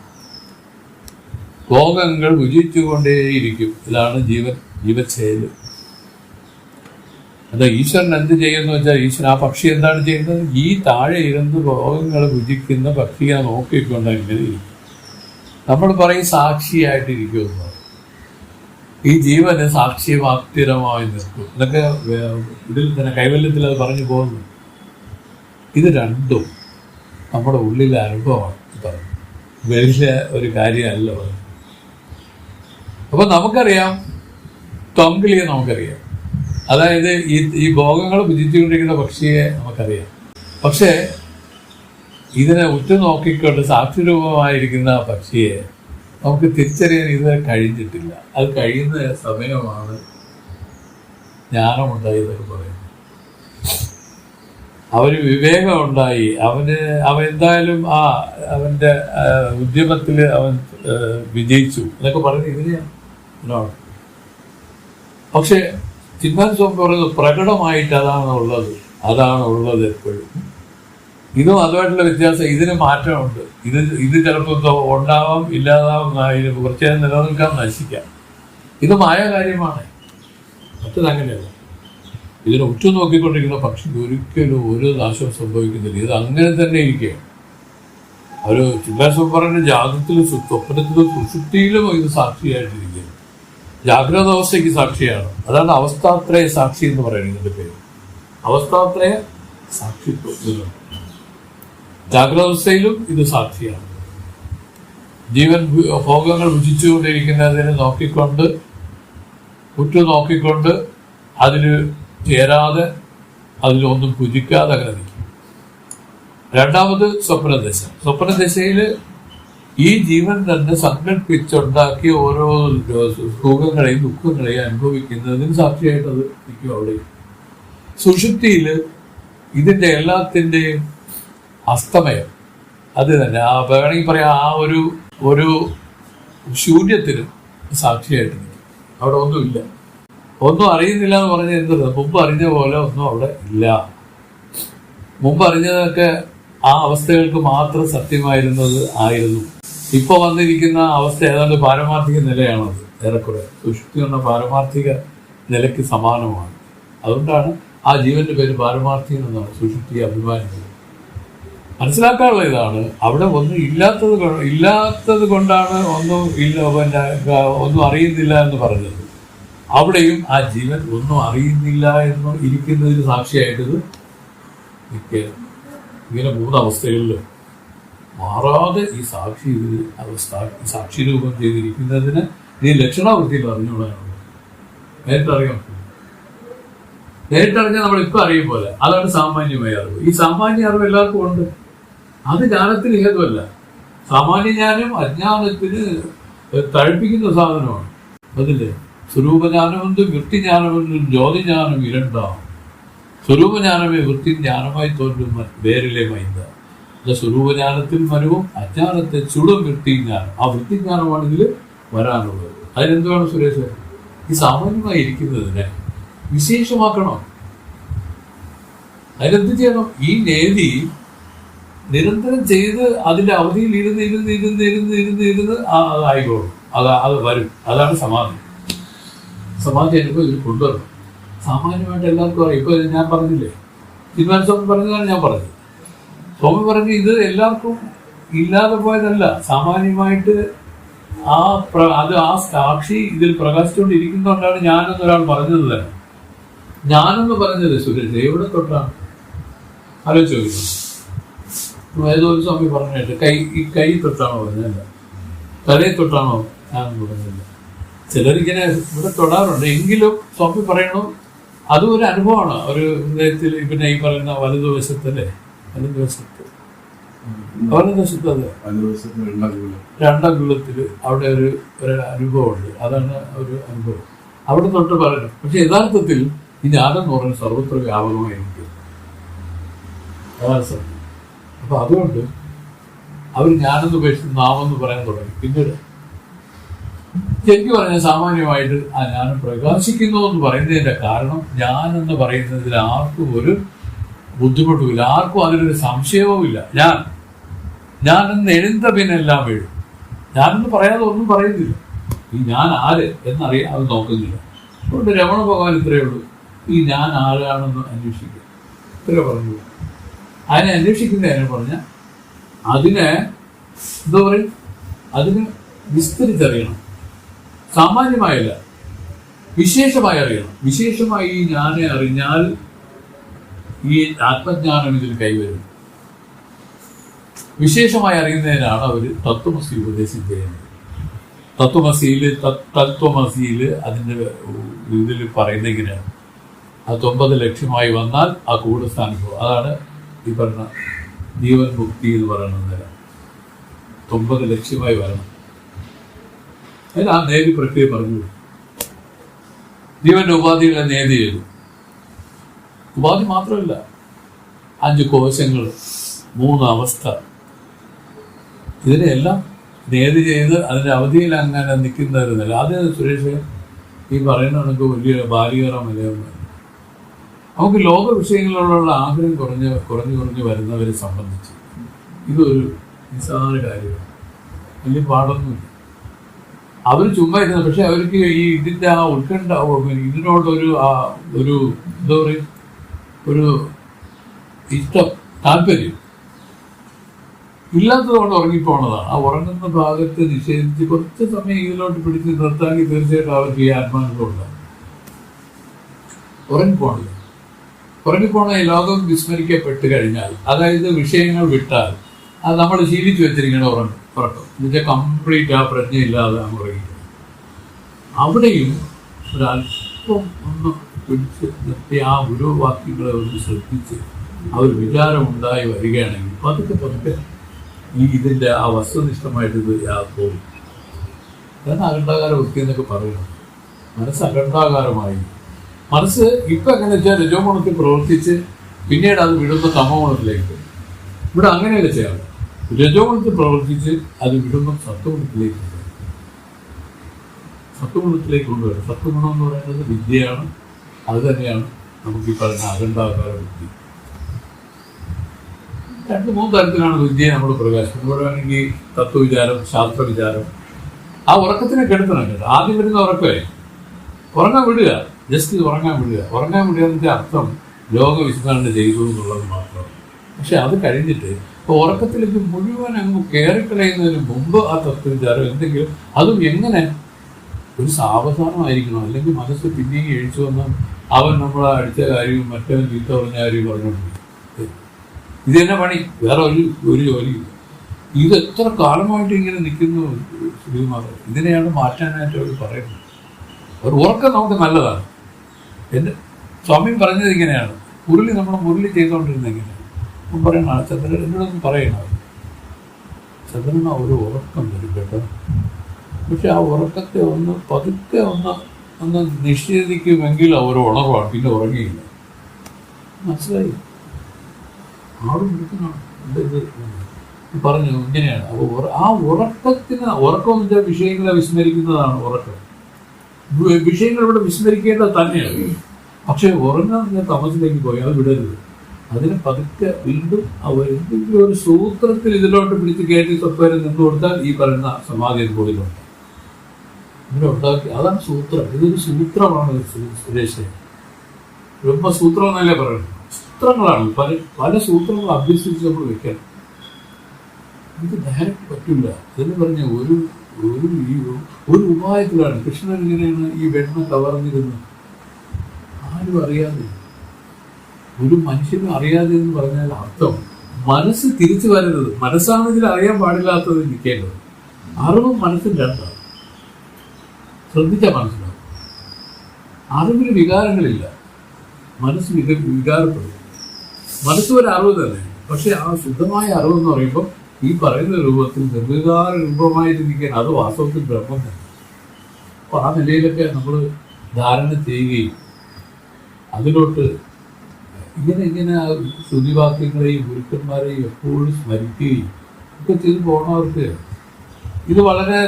ഭോഗങ്ങൾ ഭുജിച്ചുകൊണ്ടേയിരിക്കും. ഇതാണ് ജീവച്ഛേദ്. അത് ഈശ്വരൻ എന്ത് ചെയ്യുന്നു വെച്ചാൽ, ഈശ്വരൻ ആ പക്ഷി എന്താണ് ചെയ്യുന്നത്? ഈ താഴെ ഇരുന്ന് ഭോഗങ്ങൾ ഭുജിക്കുന്ന പക്ഷിയെ നോക്കിക്കൊണ്ട് ഇങ്ങനെ ഇരിക്കും. നമ്മൾ പറയും സാക്ഷിയായിട്ടിരിക്കുമെന്ന്. ഈ ജീവന് സാക്ഷ്യമാക്തിരമായി നിൽക്കും. ഇതൊക്കെ ഇതിൽ തന്നെ കൈവല്യത്തിൽ അത് പറഞ്ഞു പോകുന്നു. ഇത് രണ്ടും നമ്മുടെ ഉള്ളിലെ അനുഭവമാണ് പറഞ്ഞു. വലിയ ഒരു കാര്യമല്ല പറഞ്ഞു. അപ്പൊ നമുക്കറിയാം, തൊങ്കിളിയെ നമുക്കറിയാം. അതായത് ഈ ഭോഗങ്ങൾ ഭുജിച്ചുകൊണ്ടിരിക്കുന്ന പക്ഷിയെ നമുക്കറിയാം. പക്ഷേ ഇതിനെ ഉറ്റുനോക്കിക്കൊണ്ട് സാക്ഷിരൂപമായിരിക്കുന്ന പക്ഷിയെ നമുക്ക് തിരിച്ചറിയാൻ ഇതുവരെ കഴിഞ്ഞിട്ടില്ല. അത് കഴിയുന്ന സമയമാണ് ജ്ഞാനമുണ്ടായി എന്നൊക്കെ പറയുന്നത്. വിവേകമുണ്ടായി. അവൻ എന്തായാലും അവന്റെ ഉദ്യമത്തിൽ അവൻ വിജയിച്ചു എന്നൊക്കെ പറയുന്നത് ഇതിനെയാണ്. പക്ഷെ ചിന്മയാനന്ദ സ്വാമി പറയുന്നത് പ്രകടമായിട്ട് അതാണ് ഉള്ളത് എപ്പോഴും. ഇതും അതുമായിട്ടുള്ള വ്യത്യാസം. ഇതിന് മാറ്റമുണ്ട്. ഇത് ചിലപ്പോൾ ഉണ്ടാവാം, ഇല്ലാതാവാം, കുറച്ചു നേരം നിലനിൽക്കാം, നശിക്കാം. ഇത് മായ കാര്യമാണ്. മറ്റതങ്ങനെയല്ല. ഇതിനെ ഉറ്റുനോക്കിക്കൊണ്ടിരിക്കുന്ന പക്ഷിക്ക് ഒരിക്കലും ഒരു നാശവും സംഭവിക്കുന്നില്ല. ഇത് അങ്ങനെ തന്നെ ഇരിക്കുകയാണ്. ഒരു ചിന്മയാനന്ദ പറയുന്ന ജാഗ്രതത്തിലും സ്വപ്നത്തിലും സുഷുപ്തിയിലും ഇത് സാക്ഷിയായിട്ടിരിക്കുകയാണ്. ജാഗ്രത അവസ്ഥയ്ക്ക് സാക്ഷിയാണ്. അതാണ് അവസ്ഥാത്രയ സാക്ഷി എന്ന് പറയുന്നത്. ഇതിന്റെ പേര് അവസ്ഥാത്രയ സാക്ഷിത്വം. ജാഗ്രത അവസ്ഥയിലും ഇത് സാക്ഷിയാണ്. ജീവൻ ഭോഗങ്ങൾ ഭുജിച്ചുകൊണ്ടിരിക്കുന്നതിനെ ഉറ്റുനോക്കിക്കൊണ്ട് അതിൽ ചേരാതെ, അതിലൊന്നും ഭുജിക്കാതെ അങ്ങനെ നിൽക്കും. രണ്ടാമത് സ്വപ്നദശ. സ്വപ്നദശയിൽ ഈ ജീവൻ തന്നെ സങ്കല്പിച്ചുണ്ടാക്കിയ ഓരോ സുഖങ്ങളെയും ദുഃഖങ്ങളെയും അനുഭവിക്കുന്നതിന് സാക്ഷിയായിട്ട് അത് നിൽക്കും അവിടെ. സുഷുപ്തിയിൽ ഇതിന്റെ എല്ലാത്തിൻ്റെയും അസ്തമയം അത് തന്നെ. വേണമെങ്കിൽ പറയാം, ഒരു ശൂന്യത്തിന് സാക്ഷിയായിട്ട് നിൽക്കും. അവിടെ ഒന്നുമില്ല. ഒന്നും അറിയുന്നില്ല എന്ന് പറഞ്ഞാൽ എന്തത്? മുമ്പ് അറിഞ്ഞ പോലെ ഒന്നും അവിടെ ഇല്ല. മുമ്പ് അറിഞ്ഞതൊക്കെ ആ അവസ്ഥകൾക്ക് മാത്രം ആയിരുന്നു. ഇപ്പൊ വന്നിരിക്കുന്ന അവസ്ഥ ഏതാണ്ട് പാരമാർത്ഥിക നിലയാണത്. ഏറെക്കുറെ സുഷുപ്തി എന്ന പാരമാർത്ഥിക നിലയ്ക്ക് സമാനമാണ്. അതുകൊണ്ടാണ് ആ ജീവന്റെ പേര് പാരമാർത്ഥികം എന്നാണ്. സുഷുപ്തിയെ അഭിമാനിക്കുന്നത്. മനസ്സിലാക്കാനുള്ള ഇതാണ്. അവിടെ ഒന്നും ഇല്ലാത്തത് കൊണ്ടാണ് ഒന്നും അറിയുന്നില്ല എന്ന് പറഞ്ഞത്. അവിടെയും ആ ജീവൻ ഒന്നും അറിയുന്നില്ല എന്ന് ഇരിക്കുന്നതിന് സാക്ഷിയായിട്ടത് നിൽക്കുകയാണ്. ഇങ്ങനെ 3 അവസ്ഥകളിൽ മാറാതെ ഈ സാക്ഷി രൂപം ചെയ്തിരിക്കുന്നതിന് ഈ ലക്ഷണാവൃത്തിയിൽ അറിഞ്ഞുകൊള്ളാനുള്ളത്. നേരിട്ടറിയാം. നേരിട്ടറിഞ്ഞാൽ നമ്മൾ ഇപ്പൊ അറിയും പോലെ. അതാണ് സാമാന്യമായ അറിവ്. ഈ സാമാന്യ അറിവ് എല്ലാവർക്കും ഉണ്ട്. അത് ജ്ഞാനത്തിന് ഹേതുവല്ല. സാമാന്യ ജ്ഞാനം അജ്ഞാനത്തിന് തഴപ്പിക്കുന്ന സാധനമാണ്. അതില്ലേ സ്വരൂപജ്ഞാനമെന്നും വൃത്തിജ്ഞാനമെന്നും ജ്യോതിജ്ഞാനം ഇരണ്ടാം. സ്വരൂപജ്ഞാനമേ വൃത്തി ജ്ഞാനമായി തോന്നും വേരിലെ മൈന്ദ. അല്ല, സ്വരൂപജ്ഞാനത്തിൽ മരവും അജ്ഞാനത്തെ ചുടും വൃത്തിജ്ഞാനം. ആ വൃത്തിജ്ഞാനമാണ് ഇതിൽ വരാനുള്ളത്. അതിനെന്തുവാണ് സുരേഷ്? ഈ സാമാന്യമായി ഇരിക്കുന്നതിനെ വിശേഷമാക്കണം. അതിനെന്ത് ചെയ്യണം? ഈ നേതി നിരന്തരം ചെയ്ത് അതിന്റെ അവധിയിൽ ഇരുന്ന് അതായിക്കോളും. അത് വരും. അതാണ് സമാധി. സമാധി അനുഭവം ഇതിൽ കൊണ്ടുവരണം. സാമാന്യമായിട്ട് എല്ലാവർക്കും അറിയാം. ഇപ്പൊ ഞാൻ പറഞ്ഞില്ലേ, തീരുമാന സ്വാമി പറഞ്ഞതാണ് ഞാൻ പറഞ്ഞത്. സ്വാമി പറഞ്ഞ് ഇത് എല്ലാവർക്കും ഇല്ലാതെ പോയതല്ല. സാമാന്യമായിട്ട് അത് ആ സാക്ഷി ഇതിൽ പ്രകാശിച്ചുകൊണ്ടിരിക്കുന്നതുകൊണ്ടാണ് ഞാനെന്നൊരാൾ പറഞ്ഞത് തന്നെ. ഞാനെന്ന് പറഞ്ഞത് സുരേഷ് എവിടെ തൊട്ടാണ് ആലോചിച്ച് നോക്കുന്നു. ഏതോ ഒരു സ്വാമി പറഞ്ഞിട്ട് ഈ കൈ തൊട്ടാണോ പറഞ്ഞല്ല, തലയിൽ തൊട്ടാണോ ഞാനെന്ന് പറഞ്ഞില്ല. ചിലരിങ്ങനെ ഇവിടെ തൊടാറുണ്ട്. എങ്കിലും സ്വാമി പറയണു അതും ഒരു അനുഭവമാണ്. ഒരു ഹൃദയത്തിൽ പിന്നെ ഈ പറയുന്ന വലതുവശത്തല്ലേ, വലതുവശത്ത് അത് രണ്ടാം കുള്ളത്തില് അവിടെ ഒരു അനുഭവമുണ്ട്. അതാണ് ഒരു അനുഭവം. അവിടെ തൊട്ട് പറയണം. പക്ഷെ യഥാർത്ഥത്തിൽ ഈ ജ്ഞാനെന്ന് പറയുന്നത് സർവത്ര വ്യാപകമായിരിക്കും. അതാണ് സത്യം. അപ്പൊ അതുകൊണ്ട് അവർ ഞാനെന്ന് ഉപേക്ഷിച്ച് നാമെന്ന് പറയാൻ തുടങ്ങി. പിന്നീട് ശരിക്കും പറഞ്ഞാൽ സാമാന്യമായിട്ട് ആ ജ്ഞാനം പ്രകാശിക്കുന്നു എന്ന് പറയുന്നതിന്റെ കാരണം ഞാനെന്ന് പറയുന്നതിൽ ആർക്കും ഒരു ബുദ്ധിമുട്ടുമില്ല. ആർക്കും അതിലൊരു സംശയവും ഇല്ല. ഞാനെന്ന് എഴുന്ന പിന്നെ എല്ലാം വീഴും. ഞാനെന്ന് പറയാതെ ഒന്നും പറയുന്നില്ല. ഈ ഞാൻ ആര് എന്നറിയാൻ അത് നോക്കുന്നില്ല. അതുകൊണ്ട് രമണ ഭഗവാൻ ഇത്രയേ ഉള്ളൂ, ഈ ഞാൻ ആരാണെന്ന് അന്വേഷിക്കുക. ഇത്ര പറഞ്ഞു. അതിനെ അന്വേഷിക്കുന്നതിനെ പറഞ്ഞാൽ അതിനെ എന്താ പറയും, അതിന് വിസ്തരിച്ചറിയണം. സാമാന്യമായല്ല, വിശേഷമായി അറിയണം. വിശേഷമായി ഈ ഞാനെ അറിഞ്ഞാൽ ഈ ആത്മജ്ഞാനം ഇതിൽ കൈവരും. വിശേഷമായി അറിയുന്നതിനാണ് അവർ തത്വമസി ഉപദേശം ചെയ്യുന്നത്. തത്വമസിയിൽ അതിൻ്റെ ഇതിൽ പറയുന്നെങ്കിലാണ് ആ 9 ലക്ഷ്യമായി വന്നാൽ ആ കൂടസ്ഥാനുഭവം. അതാണ് ഈ പറഞ്ഞ ജീവൻ മുക്തി എന്ന് പറയുന്നത്. 9 ലക്ഷ്യമായി വരണം. അതിന് ആ നേതി പ്രക്രിയ പറഞ്ഞു. ജീവന്റെ ഉപാധികളെ നേതി ചെയ്തു. ഉപാധി മാത്രമല്ല, 5 കോശങ്ങൾ, 3 അവസ്ഥ, ഇതിനെല്ലാം നേതി ചെയ്ത് അതിന്റെ അവധിയിൽ അങ്ങനെ നിൽക്കുന്നവരുന്നില്ല. അത് സുരേഷ് ഈ പറയുന്ന കണക്ക് വലിയ ബാലികറ മലയൊന്നും. നമുക്ക് ലോക വിഷയങ്ങളിലുള്ള ആഗ്രഹം കുറഞ്ഞു വരുന്നവരെ സംബന്ധിച്ച് ഇതൊരു നിസ്സാര കാര്യമാണ്. വലിയ പാടൊന്നുമില്ല. അവർ ചുമ്മാ ഇരുന്നത്. പക്ഷെ അവർക്ക് ഈ ഇതിന്റെ ആ ഉത്കണ്ഠ, ഇതിനോടൊരു ഒരു എന്താ പറയും, ഒരു ഇഷ്ടം, താല്പര്യം ഇല്ലാത്തതുകൊണ്ട് ഉറങ്ങിപ്പോണതാണ്. ആ ഉറങ്ങുന്ന ഭാഗത്ത് നിഷേധിച്ച് കുറച്ച് സമയം ഇതിലോട്ട് പിടിച്ച് നിർത്താമെങ്കിൽ തീർച്ചയായിട്ടും അവർക്ക് ഈ ആത്മാനുഭവം ഉണ്ടാകും. ഉറങ്ങിപ്പോണ ഈ ലോകം വിസ്മരിക്കപ്പെട്ട് കഴിഞ്ഞാൽ, അതായത് വിഷയങ്ങൾ വിട്ടാൽ, അത് നമ്മൾ ശീലിച്ചു വെച്ചിരിക്കണം ഉറക്കം. എന്നുവെച്ചാൽ കംപ്ലീറ്റ് ആ പ്രജ്ഞയില്ലാതെ നമ്മൾ ഉറങ്ങിക്കണം. അവിടെയും ഒരല്പം ഒന്ന് പിടിച്ച് നിർത്തി ആ ഗുരുവാക്യങ്ങളെ ഒന്ന് ശ്രദ്ധിച്ച് ആ ഒരു വിചാരം ഉണ്ടായി വരികയാണെങ്കിൽ പതുക്കെ ഈ ഇതിൻ്റെ ആ വസ്തുനിഷ്ഠമായിട്ട് ഇത് പോകും. അതാണ് അഖണ്ഡാകാര വൃത്തി എന്നൊക്കെ പറയുന്നത്. മനസ്സ് അഖണ്ഡാകാരമായി. മനസ്സ് ഇപ്പം എങ്ങനെ വെച്ചാൽ രജോഗുണത്തിൽ പ്രവർത്തിച്ച് പിന്നീട് അത് വിടുന്ന തമോഗുണത്തിലേക്ക്. ഇവിടെ അങ്ങനെയല്ല ചെയ്യാം. രജോഗുണത്തിൽ പ്രവർത്തിച്ച് അത് വിടുന്ന സത്വഗുണത്തിലേക്ക് കൊണ്ടുവരും. സത്വഗുണം എന്ന് പറയുന്നത് വിദ്യയാണ്. അത് തന്നെയാണ് നമുക്ക് ഈ പറയുന്ന അഖണ്ഡാകാര വൃത്തി. 2-3 തരത്തിലാണ് വിദ്യയെ നമ്മൾ പ്രകാശിക്കുന്നത്. ഇവിടെ വേണമെങ്കിൽ തത്വവിചാരം, ശാസ്ത്രവിചാരം. ആ ഉറക്കത്തിനെ കെടുത്തണം കേട്ടോ. ആദ്യം വരുന്ന ഉറങ്ങാൻ വിടുക. ജസ്റ്റ് ഉറങ്ങാൻ വിടുക അർത്ഥം ലോകവിസ്മരണ ചെയ്തു എന്നുള്ളത് മാത്രം. പക്ഷെ അത് കഴിഞ്ഞിട്ട് ഇപ്പോൾ ഉറക്കത്തിലേക്ക് മുഴുവൻ അങ്ങ് കയറിക്കളയുന്നതിന് മുമ്പ് ആ തത്വവിചാരം എന്തെങ്കിലും, അതും എങ്ങനെ ഒരു സാവധാനമായിരിക്കണം. അല്ലെങ്കിൽ മനസ്സ് പിന്നെയും എഴിച്ചു വന്നാൽ അവൻ നമ്മളെ അടിച്ച കാര്യവും മറ്റവൻ ചീത്ത പറഞ്ഞ കാര്യവും പറഞ്ഞുകൊണ്ടിരിക്കും. ഇത് തന്നെ പണി, വേറെ ഒരു ജോലിയില്ല. ഇത് എത്ര കാലമായിട്ട് ഇങ്ങനെ നിൽക്കുന്നു ശ്രീമാർ. ഇതിനെയാണ് മാറ്റാനായിട്ട് അവർ പറയുന്നത്. ഒരു ഉറക്കം നമുക്ക് നല്ലതാണ്. സ്വാമി പറഞ്ഞത് ഇങ്ങനെയാണ്, മുരളി ചെയ്തുകൊണ്ടിരുന്നത് എങ്ങനെയാണ് പറയണ ചന്ദ്രൻ എന്നോടൊന്നും പറയണം. ചന്ദ്രന ഒരു ഉറക്കം വരും കേട്ടോ. പക്ഷെ ആ ഉറക്കത്തെ ഒന്ന് പതുക്കെ ഒന്ന് നിഷേധിക്കുമെങ്കിൽ അവർ ഉണർവാണ്, പിന്നെ ഉറങ്ങിയില്ല. മനസ്സിലായി? ആളും ഇത് പറഞ്ഞു ഇങ്ങനെയാണ്. അപ്പോൾ ആ ഉറക്കം എന്ന് വെച്ചാൽ വിഷയങ്ങളെ വിസ്മരിക്കുന്നതാണ് ഉറക്കം. വിഷയങ്ങൾ ഇവിടെ വിസ്മരിക്കേണ്ടത് തന്നെയാണ്. പക്ഷെ ഉറങ്ങാൻ ഞാൻ തമസിലേക്ക് പോയി, അത് വിടരുത്. അതിനെ പതുക്കെ വീണ്ടും എന്തെങ്കിലും ഒരു സൂത്രത്തിൽ ഇതിലോട്ട് പിടിച്ച് കയറ്റി സ്വപ്നം നിന്ന് കൊടുത്താൽ ഈ പറയുന്ന സമാധി കൂടിയിലുണ്ട്. ഇങ്ങനെ ഉണ്ടാക്കി, അതാണ് സൂത്രം. ഇതൊരു സൂത്രമാണ് സുരേഷ്. ബ്രഹ്മസൂത്രം എന്നല്ലേ പറയുന്നത്. സൂത്രങ്ങളാണ്, പല സൂത്രങ്ങൾ അഭ്യസിച്ച് നമ്മൾ വെക്കണം. ഇത് ഡയറക്റ്റ് പറ്റില്ല. അതിന് പറഞ്ഞ ഒരു ഉപായത്തിലാണ്. കൃഷ്ണൻ ഇങ്ങനെയാണ് ഈ വെണ്ണ കവർന്നിരുന്നത്, ആരും അറിയാതെ, ഒരു മനുഷ്യനും അറിയാതെ എന്ന് പറഞ്ഞാൽ അർത്ഥം മനസ്സ് തിരിച്ചു വരരുത്. മനസ്സാണ് ഇതിൽ അറിയാൻ പാടില്ലാത്തത് നിൽക്കേണ്ടത്. അറിവും മനസ്സും രണ്ടാണ്. ശ്രദ്ധിച്ചാൽ മനസ്സിലാവും. അറിവിന് വികാരങ്ങളില്ല, മനസ്സ് വികാരപ്പെടും. മനസ്സ് ഒരു അറിവ് തന്നെ. പക്ഷെ ആ ശുദ്ധമായ അറിവെന്ന് പറയുമ്പോൾ ഈ പറയുന്ന രൂപത്തിൽ നിർവികാര രൂപമായിട്ടിരിക്കാൻ അത് വാസ്തവത്തിൽ ബ്രഹ്മം തന്നെ. അപ്പോൾ ആ നിലയിലൊക്കെ നമ്മൾ ധാരണ ചെയ്യുകയും അതിലോട്ട് ഇങ്ങനെ ശ്രുതിവാക്യങ്ങളെയും ഗുരുക്കന്മാരെയും എപ്പോഴും സ്മരിക്കുകയും ഒക്കെ ചെയ്ത് പോണവർക്ക് ഇത് വളരെ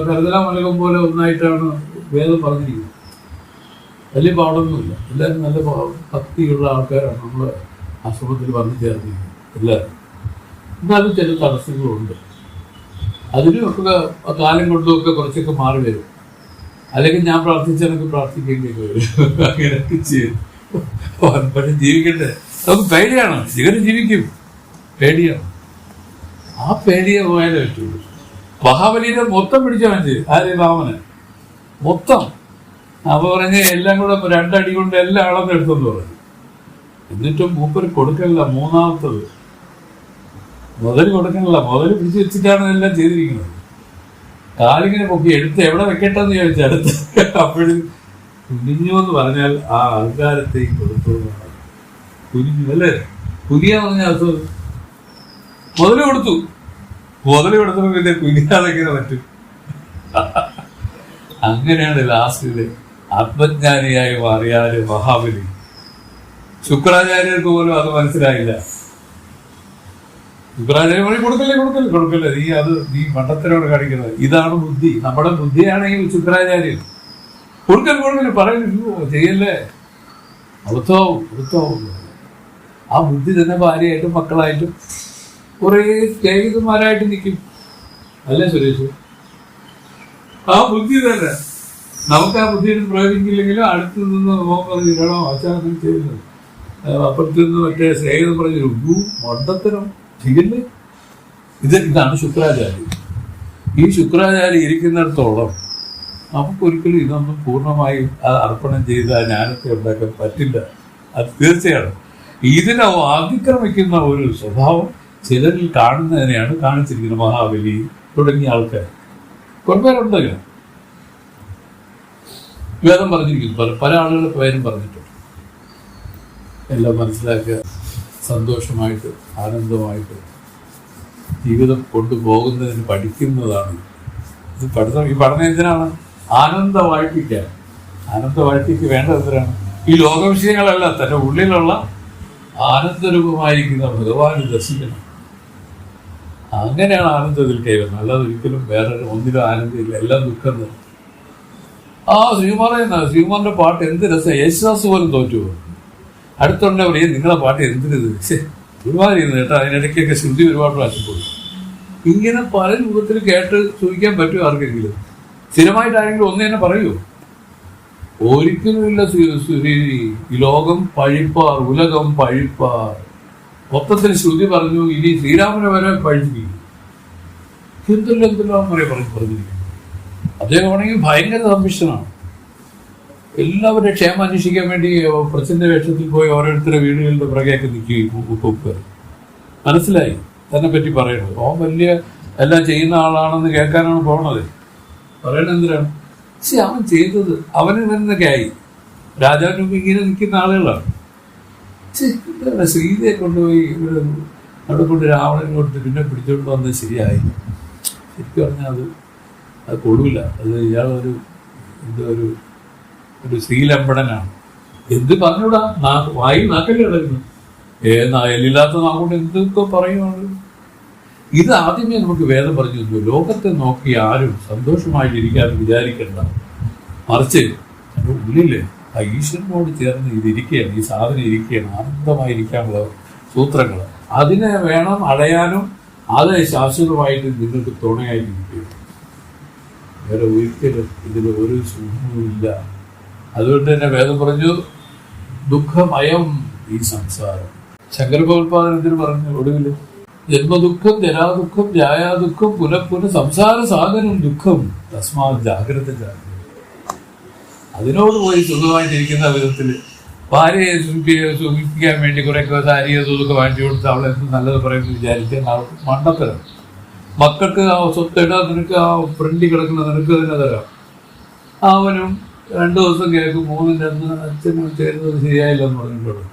കരുതലാമലകം പോലെ ഒന്നായിട്ടാണ് വേദം പറഞ്ഞിരിക്കുന്നത്. വലിയ പാടൊന്നുമില്ല. എല്ലാവരും നല്ല ഭക്തിയുള്ള ആൾക്കാരാണ് നമ്മൾ ആശ്രമത്തിൽ വന്നു ചേർന്നിരിക്കുന്നത് എല്ലാവരും. എന്നാലും ചില തടസ്സങ്ങളുണ്ട്. അതിനുമൊക്കെ കാലം കൊണ്ടുമൊക്കെ കുറച്ചൊക്കെ മാറി വരും. അല്ലെങ്കിൽ ഞാൻ പ്രാർത്ഥിച്ചെനക്ക് പ്രാർത്ഥിക്കേണ്ടി വരും. അങ്ങനെയൊക്കെ ചെയ്യും. പക്ഷെ ജീവിക്കണ്ടേ? നമുക്ക് പേടിയാണ്. ജീവന് ജീവിക്കും, പേടിയാണ്. ആ പേടിയെ പോയാലേ പറ്റുള്ളൂ. മഹാബലിനെ മൊത്തം പിടിച്ചാൽ ചെയ്യും. ആരെ രാമനെ മൊത്തം. അപ്പൊ പറഞ്ഞ് എല്ലാം കൂടെ 2 അടി കൊണ്ട് എല്ലാം അളന്നെടുത്തെന്ന് പറഞ്ഞു. എന്നിട്ടും മൂപ്പര് കൊടുക്കണില്ല. മൂന്നാമത്തത് മുതൽ കൊടുക്കണില്ല. മുതൽ പിടിച്ചു വെച്ചിട്ടാണ് എല്ലാം ചെയ്തിരിക്കുന്നത്. കാലിങ്ങനെ പൊക്കി എടുത്ത് എവിടെ വെക്കട്ടെന്ന് ചോദിച്ചു. അടുത്ത് അപ്പോഴും കുനിഞ്ഞു എന്ന് പറഞ്ഞാൽ ആ അഹങ്കാരത്തെയും കൊടുത്തു. കുനിഞ്ഞു അല്ലേ? കുനിയാന്ന് പറഞ്ഞാൽ അത് മുതൽ കൊടുത്തു. മുതൽ കൊടുത്തപ്പോൾ പിന്നെ കുനിയാതെങ്ങനെ പറ്റും? അങ്ങനെയാണ് ലാസ്റ്റില് ആത്മജ്ഞാനിയായി മാറിയാല് മഹാബലി. ശുക്രാചാര്യർക്ക് പോലും അത് മനസ്സിലായില്ല. ശുക്രാചാര്യ പറയും കൊടുക്കല്ലേ നീ മണ്ടത്തരോട് കാണിക്കുന്നത്. ഇതാണ് ബുദ്ധി. നമ്മുടെ ബുദ്ധിയാണെങ്കിൽ ശുക്രാചാര്യൻ കൊടുക്കൽ പറയുന്നു ചെയ്യല്ലേ, അർത്ഥവും. ആ ബുദ്ധി തന്നെ ഭാര്യയായിട്ടും മക്കളായിട്ടും കുറെ സ്നേഹിതന്മാരായിട്ട് നിൽക്കും. അല്ലേ സുരേഷ്? ആ ബുദ്ധി തന്നെ നമുക്ക് ആ ബുദ്ധി പ്രയോഗിക്കില്ലെങ്കിലും അടുത്ത് നിന്ന് പറഞ്ഞോ ആചാരം ചെയ്യുന്നത്. അപ്പുറത്ത് നിന്ന് മറ്റേ സ്നേഹിതം പറഞ്ഞു മണ്ടത്തരം ചെയ്യല്ലേ. ഇതാണ് ശുക്രാചാര്യ. ഈ ശുക്രാചാര്യ ഇരിക്കുന്നിടത്തോളം നമുക്കൊരിക്കലും ഇതൊന്നും പൂർണ്ണമായും അർപ്പണം ചെയ്ത് ആ ജ്ഞാനത്തെ ഉണ്ടാക്കാൻ പറ്റില്ല. അത് തീർച്ചയാണ്. ഇതിനെ അതിക്രമിക്കുന്ന ഒരു സ്വഭാവം ചിലരിൽ കാണുന്നതിനെയാണ് കാണിച്ചിരിക്കുന്നത്. മഹാബലി തുടങ്ങിയ ആൾക്കാർ കുറെ പേരുണ്ടല്ലോ. വേദം പറഞ്ഞിരിക്കുന്നു, പല ആളുകളുടെ പേരും പറഞ്ഞിട്ടുണ്ട്. എല്ലാം മനസ്സിലാക്കുക, സന്തോഷമായിട്ട് ആനന്ദമായിട്ട് ജീവിതം കൊണ്ടുപോകുന്നതിന് പഠിക്കുന്നതാണ് ഇത്. ഈ പഠനം എന്തിനാണ്? ആനന്ദവാഴ്ത്തിക്കാൻ. ആനന്ദവാഴ്ത്തിക്ക് വേണ്ടത് എന്തിനാണ്? ഈ ലോകവിഷയങ്ങളല്ല, തന്റെ ഉള്ളിലുള്ള ആനന്ദരൂപമായിരിക്കുന്ന ഭഗവാന് ദർശിക്കണം. അങ്ങനെയാണ് ആനന്ദത്തിൽ കൈവരുന്നത്. അല്ലാതെ ഒരിക്കലും വേറെ ഒന്നിലും ആനന്ദമില്ല, എല്ലാം ദുഃഖം തന്നെ. ശ്രീകുമാറിന്റെ പാട്ട് എന്ത് രസം. യേശുദാസ് പോലും തോറ്റു പോകും. അടുത്തുണ്ടെ പറയും നിങ്ങളെ പാട്ട് എന്തിനത് ഒരുപാട് ചെയ്യുന്നു കേട്ടോ. അതിനിടയ്ക്കൊക്കെ ശ്രുതി ഒരുപാട് പ്രാവശ്യം പോയി. ഇങ്ങനെ പല രൂപത്തിൽ കേട്ട് ചോദിക്കാൻ പറ്റുമോ ആർക്കെങ്കിലും? സ്ഥിരമായിട്ട് ആരെങ്കിലും ഒന്ന് തന്നെ പറയൂ? ഒരിക്കലുമില്ല. ഈ ലോകം പഴിപ്പാർ, ഉലകം പഴിപ്പാർ. മൊത്തത്തിൽ ശ്രുതി പറഞ്ഞു. ഇനി ശ്രീരാമനെ വരെ പഴിച്ചിരിക്കും. എന്തെല്ലാം വരെ പറഞ്ഞിരിക്കും. അദ്ദേഹമാണെങ്കിൽ ഭയങ്കര സമ്മിഷ്ടനാണ്. എല്ലാവരുടെ ക്ഷേമം അന്വേഷിക്കാൻ വേണ്ടി പ്രസിദ്ധ വേഷത്തിൽ പോയി ഓരോരുത്തരുടെ വീടുകളുടെ പുറകെയൊക്കെ നിൽക്കുകയും മനസ്സിലായി തന്നെ പറ്റി പറയണത്. ഓൻ വലിയ എല്ലാം ചെയ്യുന്ന ആളാണെന്ന് കേൾക്കാനാണ് പോണത്. പറയണത് എന്തിനാണ്? പക്ഷെ അവൻ ചെയ്തത് അവന് വരുന്നൊക്കെ ആയി. രാജാവിന് മുമ്പ് ഇങ്ങനെ നിൽക്കുന്ന ആളുകളാണ്. സീതയെ കൊണ്ടുപോയി ഇവിടെ അവിടെ കൊണ്ട് രാവണൻ കൊണ്ട് പിന്നെ പിടിച്ചോണ്ട് വന്നത് ശരിയായി. ശരിക്കും പറഞ്ഞാൽ അത് കൊള്ളൂല. അത് ഇയാളൊരു ഒരു ശ്രീലമ്പടനാണ്. എന്ത് പറഞ്ഞൂടാ, വായി നാക്കല്ലേ കിടക്കുന്നു. എല്ലില്ലാത്ത നാക്കൊണ്ട് എന്തൊക്കെ പറയുവാണ്. ഇത് ആദ്യമേ നമുക്ക് വേദം പറഞ്ഞു തന്നു. ലോകത്തെ നോക്കി ആരും സന്തോഷമായിട്ടിരിക്കാൻ വിചാരിക്കണ്ട, മറിച്ച് എൻ്റെ ഉള്ളില് ആ ഈശ്വരനോട് ചേർന്ന് ഇതിരിക്കുകയാണ്, ഈ സാധനം ഇരിക്കുകയാണ്, ആനന്ദമായിരിക്കാനുള്ള സൂത്രങ്ങൾ. അതിനെ വേണം അടയാനും. അത് ശാശ്വതമായിട്ട് നിങ്ങൾക്ക് തുണയായിട്ടിരിക്കുക. വേറെ ഒരിക്കലും ഇതിൽ ഒരു സുഖവുമില്ല. അതുകൊണ്ട് തന്നെ വേദം പറഞ്ഞു ദുഃഖമയം ഈ സംസാരം. ശങ്കരഭഗവത്പാദനത്തിന് പറഞ്ഞു ഒടുവിൽ ജന്മദുഃഖം, ജരാദുഃഖം, ജായാദുഃഖം, പുനഃപുന സംസാര സാഗരം ദുഃഖം, തസ്മാ ജാഗ്രത ജാഗ്രത. അതിനോട് പോയി സുഖമായിട്ടിരിക്കുന്ന വിധത്തിൽ ഭാര്യയെ സുഖിപ്പിക്കാൻ വേണ്ടി കുറേയൊക്കെ സാരിയോ ഇതൊക്കെ വാങ്ങിച്ചു കൊടുത്ത് അവളെ എന്ത് നല്ലത് പറയുന്നത് വിചാരിക്കാൻ മണ്ടത്തരം. മക്കൾക്ക് ആ സ്വത്ത് ഇടാൻ നിനക്ക് ആ ഫ്രണ്ടിൽ കിടക്കുന്ന നിനക്ക് തന്നെ തരാം. അവനും 2 ദിവസം കേൾക്കും, 3-ന്റെ അന്ന് അച്ഛനും ചേരുന്നത് ശരിയായില്ല എന്ന് പറഞ്ഞിട്ടുള്ളൂ.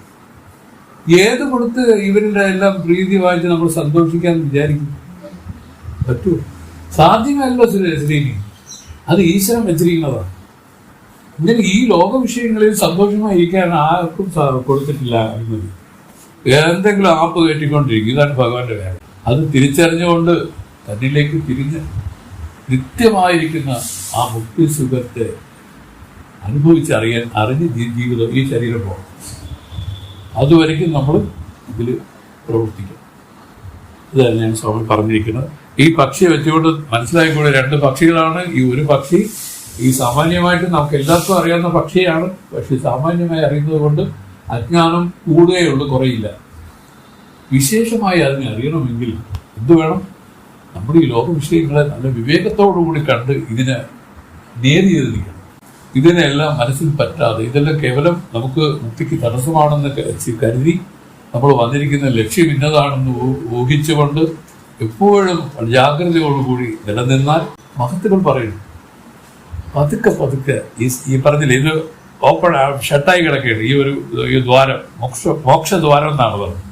ഏത് കൊടുത്ത് ഇവരുടെ എല്ലാം പ്രീതി വായിച്ച് നമ്മൾ സന്തോഷിക്കാൻ വിചാരിക്കും? പറ്റുമോ? സാധ്യമല്ല ശ്രീനി. അത് ഈശ്വരൻ വെച്ചിരിക്കുന്നതാണ്. ഇങ്ങനെ ഈ ലോക വിഷയങ്ങളിൽ സന്തോഷമായിരിക്കാൻ ആർക്കും കൊടുത്തിട്ടില്ല അനുമതി. എന്തെങ്കിലും ആപ്പ് കയറ്റിക്കൊണ്ടിരിക്കും. ഇതാണ് ഭഗവാന്റെ വേല. അത് തിരിച്ചറിഞ്ഞുകൊണ്ട് തന്നിലേക്ക് തിരിഞ്ഞ് നിത്യമായിരിക്കുന്ന ആ മുക്തി സുഖത്തെ അറിഞ്ഞ് ജീവിതം ഈ ശരീരം പോകണം. അതുവരയ്ക്കും നമ്മൾ ഇതിൽ പ്രവർത്തിക്കും. ഇതാണ് ഞാൻ സ്വാമി പറഞ്ഞിരിക്കുന്നത്. ഈ പക്ഷിയെ വെച്ചുകൊണ്ട് മനസ്സിലായിക്കൂടെ 2 പക്ഷികളാണ്. ഈ ഒരു പക്ഷി ഈ സാമാന്യമായിട്ട് നമുക്ക് എല്ലാവർക്കും അറിയാവുന്ന പക്ഷിയാണ്. പക്ഷെ സാമാന്യമായി അറിയുന്നത് കൊണ്ട് അജ്ഞാനം കൂടുകയുള്ളൂ, കുറയില്ല. വിശേഷമായി അതിനെ അറിയണമെങ്കിൽ എന്ത് വേണം? നമ്മുടെ ഈ ലോക വിഷയങ്ങളെ നല്ല വിവേകത്തോടുകൂടി കണ്ട് ഇതിനെ നേരിയതിരിക്കണം. ഇതിനെല്ലാം മനസ്സിൽ പറ്റാതെ ഇതെല്ലാം കേവലം നമുക്ക് മുക്തിക്ക് തടസ്സമാണെന്ന് കരുതി നമ്മൾ വന്നിരിക്കുന്ന ലക്ഷ്യം ഇന്നതാണെന്ന് ഊഹിച്ചുകൊണ്ട് എപ്പോഴും ജാഗ്രതയോടുകൂടി നിലനിന്നാൽ മഹത്തുക്കൾ പറയുന്നു. പതുക്കെ ഈ പറഞ്ഞില്ലേ, ഇത് ഓപ്പൺ ഷട്ടായി കിടക്കുകയാണ്. ഈ ദ്വാരം മോക്ഷദ്വാരം എന്നാണ് പറഞ്ഞത്.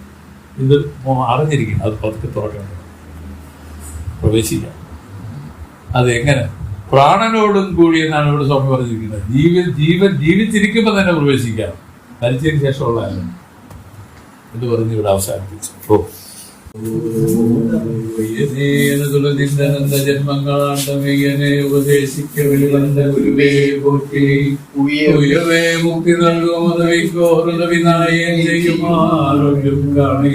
ഇത് അറിഞ്ഞിരിക്കണം, അത് പതുക്കെ തുറക്കേണ്ടത്, പ്രവേശിക്കാം. അതെങ്ങനെ? പ്രാണനോടും കൂടി എന്നാണ് ഇവിടെ സ്വാമി പറഞ്ഞിരിക്കുന്നത്. ജീവിച്ചിരിക്കുമ്പോൾ തന്നെ പ്രവേശിക്കാം, മരിച്ചതിന് ശേഷമുള്ളതല്ല എന്ന് പറഞ്ഞ് ഇവിടെ അവസാനിപ്പിച്ചു. ജന്മങ്ങളാണ്ടമയ്യനെ ഉപദേശിക്കവേ ഗുരുവേ പോറ്റി ഉയവേ മുക്തി നൽകുമോ വിനായ ചെയ്യുമാരോഗ്യം കാണേ.